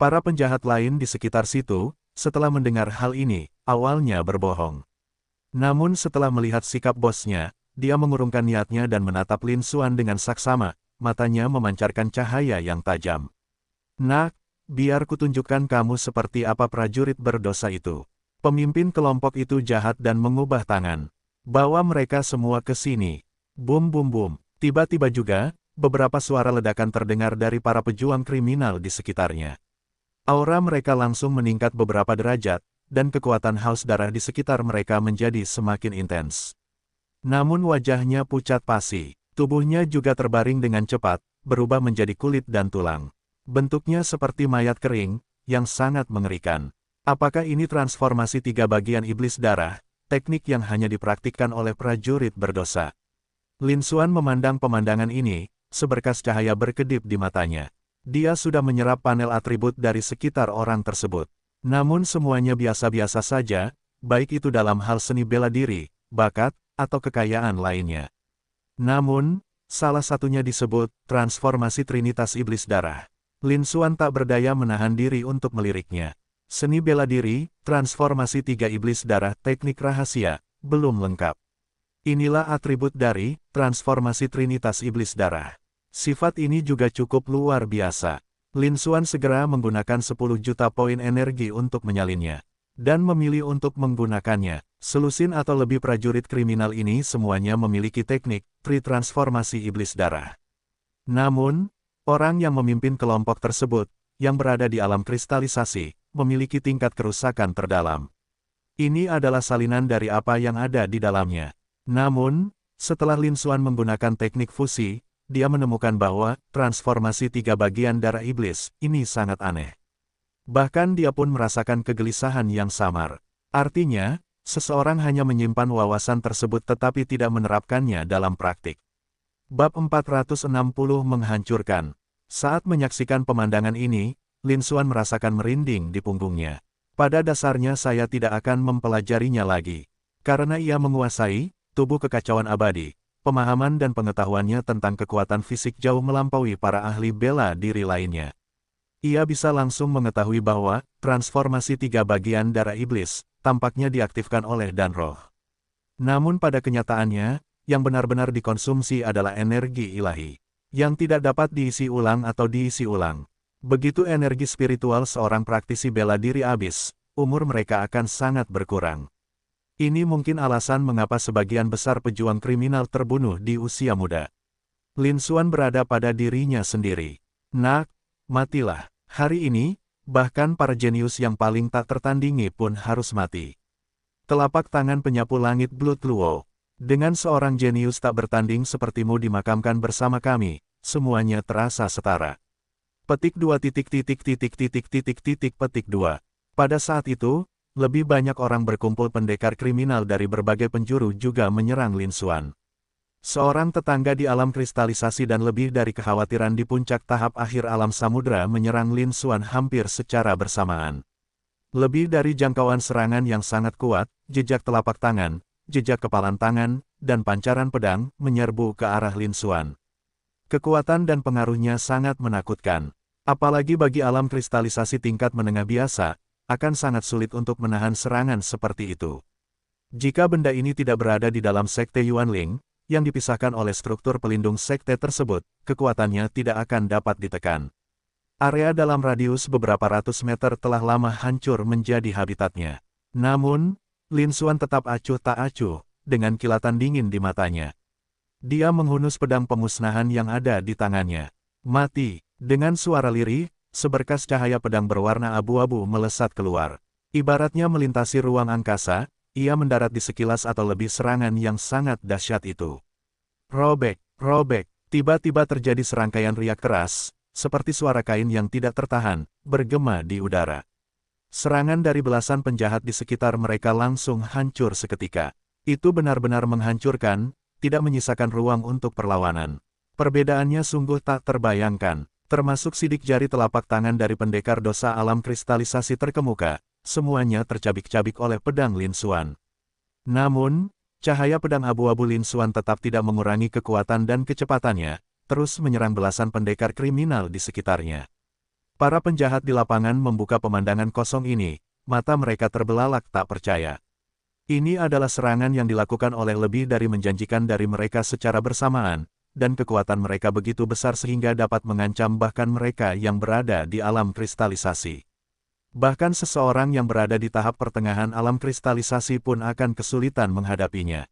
Para penjahat lain di sekitar situ, setelah mendengar hal ini, awalnya berbohong. Namun setelah melihat sikap bosnya, dia mengurungkan niatnya dan menatap Lin Xuan dengan saksama, matanya memancarkan cahaya yang tajam. Nak, biar kutunjukkan kamu seperti apa prajurit berdosa itu. Pemimpin kelompok itu jahat dan mengubah tangan. Bawa mereka semua ke sini. Bum bum bum. Tiba-tiba juga, beberapa suara ledakan terdengar dari para pejuang kriminal di sekitarnya. Aura mereka langsung meningkat beberapa derajat, dan kekuatan haus darah di sekitar mereka menjadi semakin intens. Namun wajahnya pucat pasi, tubuhnya juga terbaring dengan cepat, berubah menjadi kulit dan tulang. Bentuknya seperti mayat kering, yang sangat mengerikan. Apakah ini transformasi 3 bagian iblis darah, teknik yang hanya dipraktikkan oleh prajurit berdosa? Lin Xuan memandang pemandangan ini, seberkas cahaya berkedip di matanya. Dia sudah menyerap panel atribut dari sekitar orang tersebut. Namun semuanya biasa-biasa saja, baik itu dalam hal seni bela diri, bakat, atau kekayaan lainnya. Namun, salah satunya disebut transformasi Trinitas Iblis Darah. Lin Xuan tak berdaya menahan diri untuk meliriknya. Seni bela diri, transformasi 3 iblis darah teknik rahasia, belum lengkap. Inilah atribut dari transformasi Trinitas Iblis Darah. Sifat ini juga cukup luar biasa. Lin Xuan segera menggunakan 10 juta poin energi untuk menyalinnya. Dan memilih untuk menggunakannya. Selusin atau lebih prajurit kriminal ini semuanya memiliki teknik tri-transformasi iblis darah. Namun, orang yang memimpin kelompok tersebut, yang berada di alam kristalisasi, memiliki tingkat kerusakan terdalam. Ini adalah salinan dari apa yang ada di dalamnya. Namun, setelah Lin Xuan menggunakan teknik fusi, dia menemukan bahwa transformasi 3 bagian darah iblis ini sangat aneh. Bahkan dia pun merasakan kegelisahan yang samar. Artinya, seseorang hanya menyimpan wawasan tersebut tetapi tidak menerapkannya dalam praktik. Bab 460 menghancurkan. Saat menyaksikan pemandangan ini, Lin Xuan merasakan merinding di punggungnya. Pada dasarnya saya tidak akan mempelajarinya lagi. Karena ia menguasai tubuh kekacauan abadi. Pemahaman dan pengetahuannya tentang kekuatan fisik jauh melampaui para ahli bela diri lainnya. Ia bisa langsung mengetahui bahwa transformasi 3 bagian darah iblis tampaknya diaktifkan oleh Danroh. Namun pada kenyataannya, yang benar-benar dikonsumsi adalah energi ilahi, yang tidak dapat diisi ulang atau diisi ulang. Begitu energi spiritual seorang praktisi bela diri habis, umur mereka akan sangat berkurang. Ini mungkin alasan mengapa sebagian besar pejuang kriminal terbunuh di usia muda. Lin Xuan berada pada dirinya sendiri. Nak, matilah. Hari ini, bahkan para jenius yang paling tak tertandingi pun harus mati. Telapak tangan penyapu langit Blood Luo. Dengan seorang jenius tak bertanding sepertimu dimakamkan bersama kami, semuanya terasa setara. Petik 2 petik 2. Pada saat itu, lebih banyak orang berkumpul pendekar kriminal dari berbagai penjuru juga menyerang Lin Xuan. Seorang tetangga di alam kristalisasi dan lebih dari kekhawatiran di puncak tahap akhir alam samudra menyerang Lin Xuan hampir secara bersamaan. Lebih dari jangkauan serangan yang sangat kuat, jejak telapak tangan, jejak kepalan tangan, dan pancaran pedang menyerbu ke arah Lin Xuan. Kekuatan dan pengaruhnya sangat menakutkan. Apalagi bagi alam kristalisasi tingkat menengah biasa, akan sangat sulit untuk menahan serangan seperti itu. Jika benda ini tidak berada di dalam sekte Yuanling, yang dipisahkan oleh struktur pelindung sekte tersebut, kekuatannya tidak akan dapat ditekan. Area dalam radius beberapa ratus meter telah lama hancur menjadi habitatnya. Namun, Lin Xuan tetap acuh tak acuh, dengan kilatan dingin di matanya. Dia menghunus pedang pemusnahan yang ada di tangannya. Mati, dengan suara lirih, seberkas cahaya pedang berwarna abu-abu melesat keluar. Ibaratnya melintasi ruang angkasa, ia mendarat di sekilas atau lebih serangan yang sangat dahsyat itu. Robek, robek, tiba-tiba terjadi serangkaian riak keras, seperti suara kain yang tidak tertahan, bergema di udara. Serangan dari belasan penjahat di sekitar mereka langsung hancur seketika. Itu benar-benar menghancurkan, tidak menyisakan ruang untuk perlawanan. Perbedaannya sungguh tak terbayangkan. Termasuk sidik jari telapak tangan dari pendekar dosa alam kristalisasi terkemuka, semuanya tercabik-cabik oleh pedang Lin Xuan. Namun, cahaya pedang abu-abu Lin Xuan tetap tidak mengurangi kekuatan dan kecepatannya, terus menyerang belasan pendekar kriminal di sekitarnya. Para penjahat di lapangan membuka pemandangan kosong ini, mata mereka terbelalak tak percaya. Ini adalah serangan yang dilakukan oleh lebih dari menjanjikan dari mereka secara bersamaan, dan kekuatan mereka begitu besar sehingga dapat mengancam bahkan mereka yang berada di alam kristalisasi. Bahkan seseorang yang berada di tahap pertengahan alam kristalisasi pun akan kesulitan menghadapinya.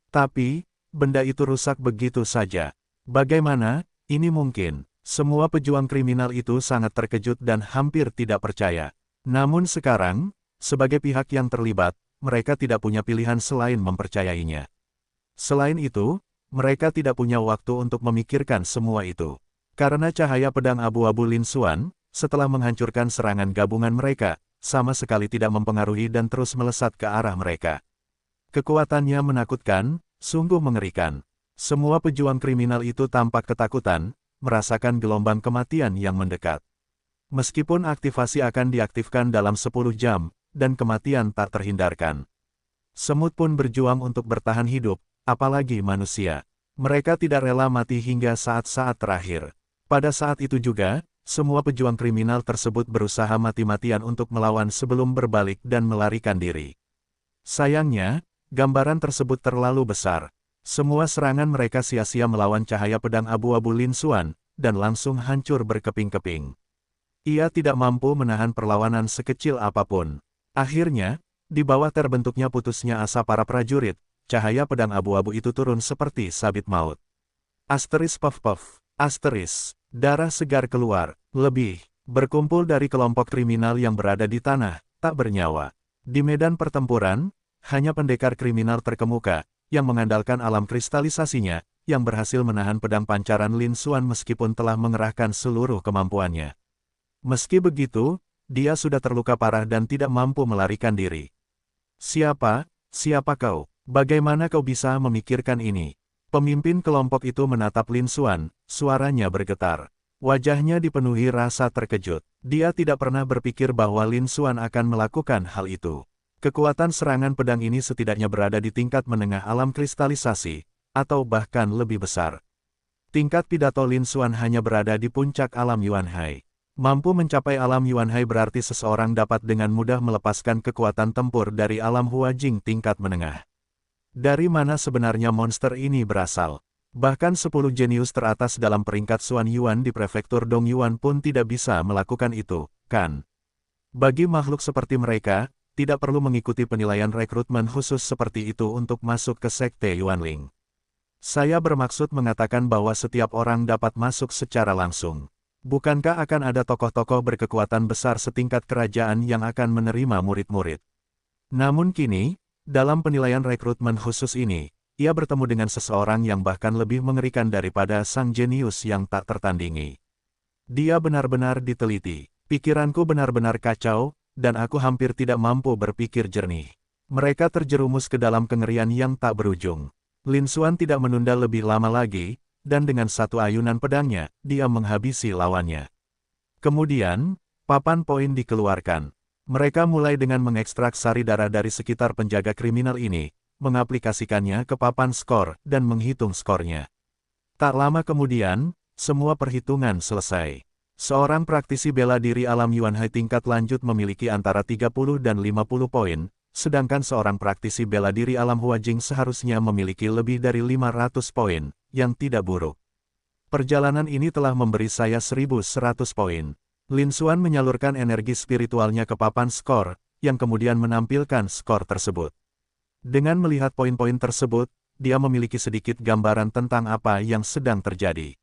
Tapi, benda itu rusak begitu saja. Bagaimana ini mungkin? Semua pejuang kriminal itu sangat terkejut dan hampir tidak percaya. Namun sekarang, sebagai pihak yang terlibat, mereka tidak punya pilihan selain mempercayainya. Selain itu, mereka tidak punya waktu untuk memikirkan semua itu. Karena cahaya pedang abu-abu Lin Xuan, setelah menghancurkan serangan gabungan mereka, sama sekali tidak mempengaruhi dan terus melesat ke arah mereka. Kekuatannya menakutkan, sungguh mengerikan. Semua pejuang kriminal itu tampak ketakutan, merasakan gelombang kematian yang mendekat. Meskipun aktivasi akan diaktifkan dalam 10 jam, dan kematian tak terhindarkan. Semut pun berjuang untuk bertahan hidup, apalagi manusia. Mereka tidak rela mati hingga saat-saat terakhir. Pada saat itu juga, semua pejuang kriminal tersebut berusaha mati-matian untuk melawan sebelum berbalik dan melarikan diri. Sayangnya, gambaran tersebut terlalu besar. Semua serangan mereka sia-sia melawan cahaya pedang abu-abu Lin Xuan, dan langsung hancur berkeping-keping. Ia tidak mampu menahan perlawanan sekecil apapun. Akhirnya, di bawah terbentuknya putusnya asa para prajurit, cahaya pedang abu-abu itu turun seperti sabit maut. Asteris puff-puff, asteris, darah segar keluar, lebih, berkumpul dari kelompok kriminal yang berada di tanah, tak bernyawa. Di medan pertempuran, hanya pendekar kriminal terkemuka, yang mengandalkan alam kristalisasinya, yang berhasil menahan pedang pancaran Lin Xuan meskipun telah mengerahkan seluruh kemampuannya. Meski begitu, dia sudah terluka parah dan tidak mampu melarikan diri. Siapa kau? Bagaimana kau bisa memikirkan ini? Pemimpin kelompok itu menatap Lin Xuan, suaranya bergetar. Wajahnya dipenuhi rasa terkejut. Dia tidak pernah berpikir bahwa Lin Xuan akan melakukan hal itu. Kekuatan serangan pedang ini setidaknya berada di tingkat menengah alam kristalisasi, atau bahkan lebih besar. Tingkat pidato Lin Xuan hanya berada di puncak alam Yuanhai. Mampu mencapai alam Yuanhai berarti seseorang dapat dengan mudah melepaskan kekuatan tempur dari alam Huajing tingkat menengah. Dari mana sebenarnya monster ini berasal? Bahkan 10 jenius teratas dalam peringkat Xuan Yuan di prefektur Dongyuan pun tidak bisa melakukan itu, kan? Bagi makhluk seperti mereka, tidak perlu mengikuti penilaian rekrutmen khusus seperti itu untuk masuk ke Sekte Yuanling. Saya bermaksud mengatakan bahwa setiap orang dapat masuk secara langsung. Bukankah akan ada tokoh-tokoh berkekuatan besar setingkat kerajaan yang akan menerima murid-murid? Namun kini, dalam penilaian rekrutmen khusus ini, ia bertemu dengan seseorang yang bahkan lebih mengerikan daripada sang jenius yang tak tertandingi. Dia benar-benar diteliti. Pikiranku benar-benar kacau, dan aku hampir tidak mampu berpikir jernih. Mereka terjerumus ke dalam kengerian yang tak berujung. Lin Xuan tidak menunda lebih lama lagi, dan dengan satu ayunan pedangnya, dia menghabisi lawannya. Kemudian, papan poin dikeluarkan. Mereka mulai dengan mengekstrak sari darah dari sekitar penjaga kriminal ini, mengaplikasikannya ke papan skor, dan menghitung skornya. Tak lama kemudian, semua perhitungan selesai. Seorang praktisi bela diri alam Yuan Hai tingkat lanjut memiliki antara 30 dan 50 poin, sedangkan seorang praktisi bela diri alam Hua Jing seharusnya memiliki lebih dari 500 poin, yang tidak buruk. Perjalanan ini telah memberi saya 1.100 poin. Lin Xuan menyalurkan energi spiritualnya ke papan skor, yang kemudian menampilkan skor tersebut. Dengan melihat poin-poin tersebut, dia memiliki sedikit gambaran tentang apa yang sedang terjadi.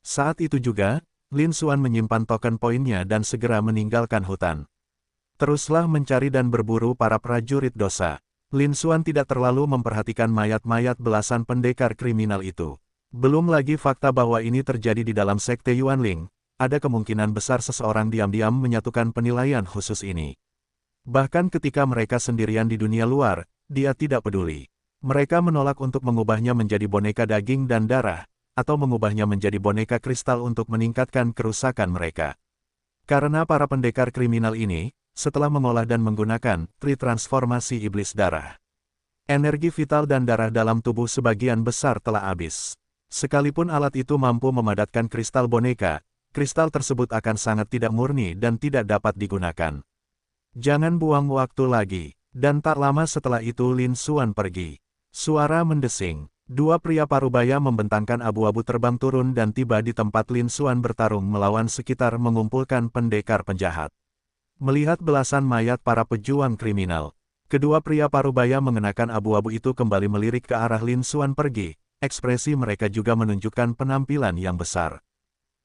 Saat itu juga, Lin Xuan menyimpan token poinnya dan segera meninggalkan hutan. Teruslah mencari dan berburu para prajurit dosa. Lin Xuan tidak terlalu memperhatikan mayat-mayat belasan pendekar kriminal itu. Belum lagi fakta bahwa ini terjadi di dalam Sekte Yuanling, ada kemungkinan besar seseorang diam-diam menyatukan penilaian khusus ini. Bahkan ketika mereka sendirian di dunia luar, dia tidak peduli. Mereka menolak untuk mengubahnya menjadi boneka daging dan darah, atau mengubahnya menjadi boneka kristal untuk meningkatkan kerusakan mereka. Karena para pendekar kriminal ini, setelah mengolah dan menggunakan transformasi iblis darah, energi vital dan darah dalam tubuh sebagian besar telah habis. Sekalipun alat itu mampu memadatkan kristal boneka, kristal tersebut akan sangat tidak murni dan tidak dapat digunakan. Jangan buang waktu lagi. Dan tak lama setelah itu Lin Xuan pergi. Suara mendesing. Dua pria parubaya membentangkan abu-abu terbang turun dan tiba di tempat Lin Xuan bertarung melawan sekitar mengumpulkan pendekar penjahat. Melihat belasan mayat para pejuang kriminal, kedua pria parubaya mengenakan abu-abu itu kembali melirik ke arah Lin Xuan pergi. Ekspresi mereka juga menunjukkan penampilan yang besar.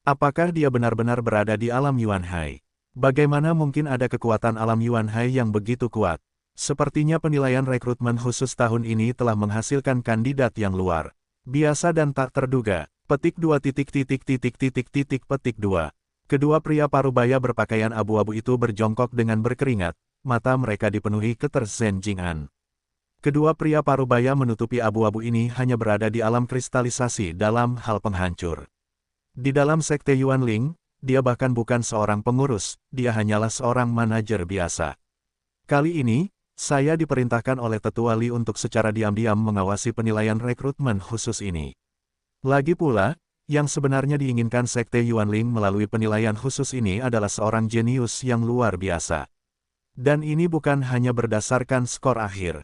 Apakah dia benar-benar berada di alam Yuan Hai? Bagaimana mungkin ada kekuatan alam Yuan Hai yang begitu kuat? Sepertinya penilaian rekrutmen khusus tahun ini telah menghasilkan kandidat yang luar biasa dan tak terduga. Petik 2 petik 2. Kedua pria parubaya berpakaian abu-abu itu berjongkok dengan berkeringat, mata mereka dipenuhi keterzenjingan. Kedua pria parubaya menutupi abu-abu ini hanya berada di alam kristalisasi dalam hal penghancur. Di dalam Sekte Yuanling, dia bahkan bukan seorang pengurus, dia hanyalah seorang manajer biasa. Kali ini, saya diperintahkan oleh Tetua Li untuk secara diam-diam mengawasi penilaian rekrutmen khusus ini. Lagi pula, yang sebenarnya diinginkan Sekte Yuanling melalui penilaian khusus ini adalah seorang jenius yang luar biasa. Dan ini bukan hanya berdasarkan skor akhir.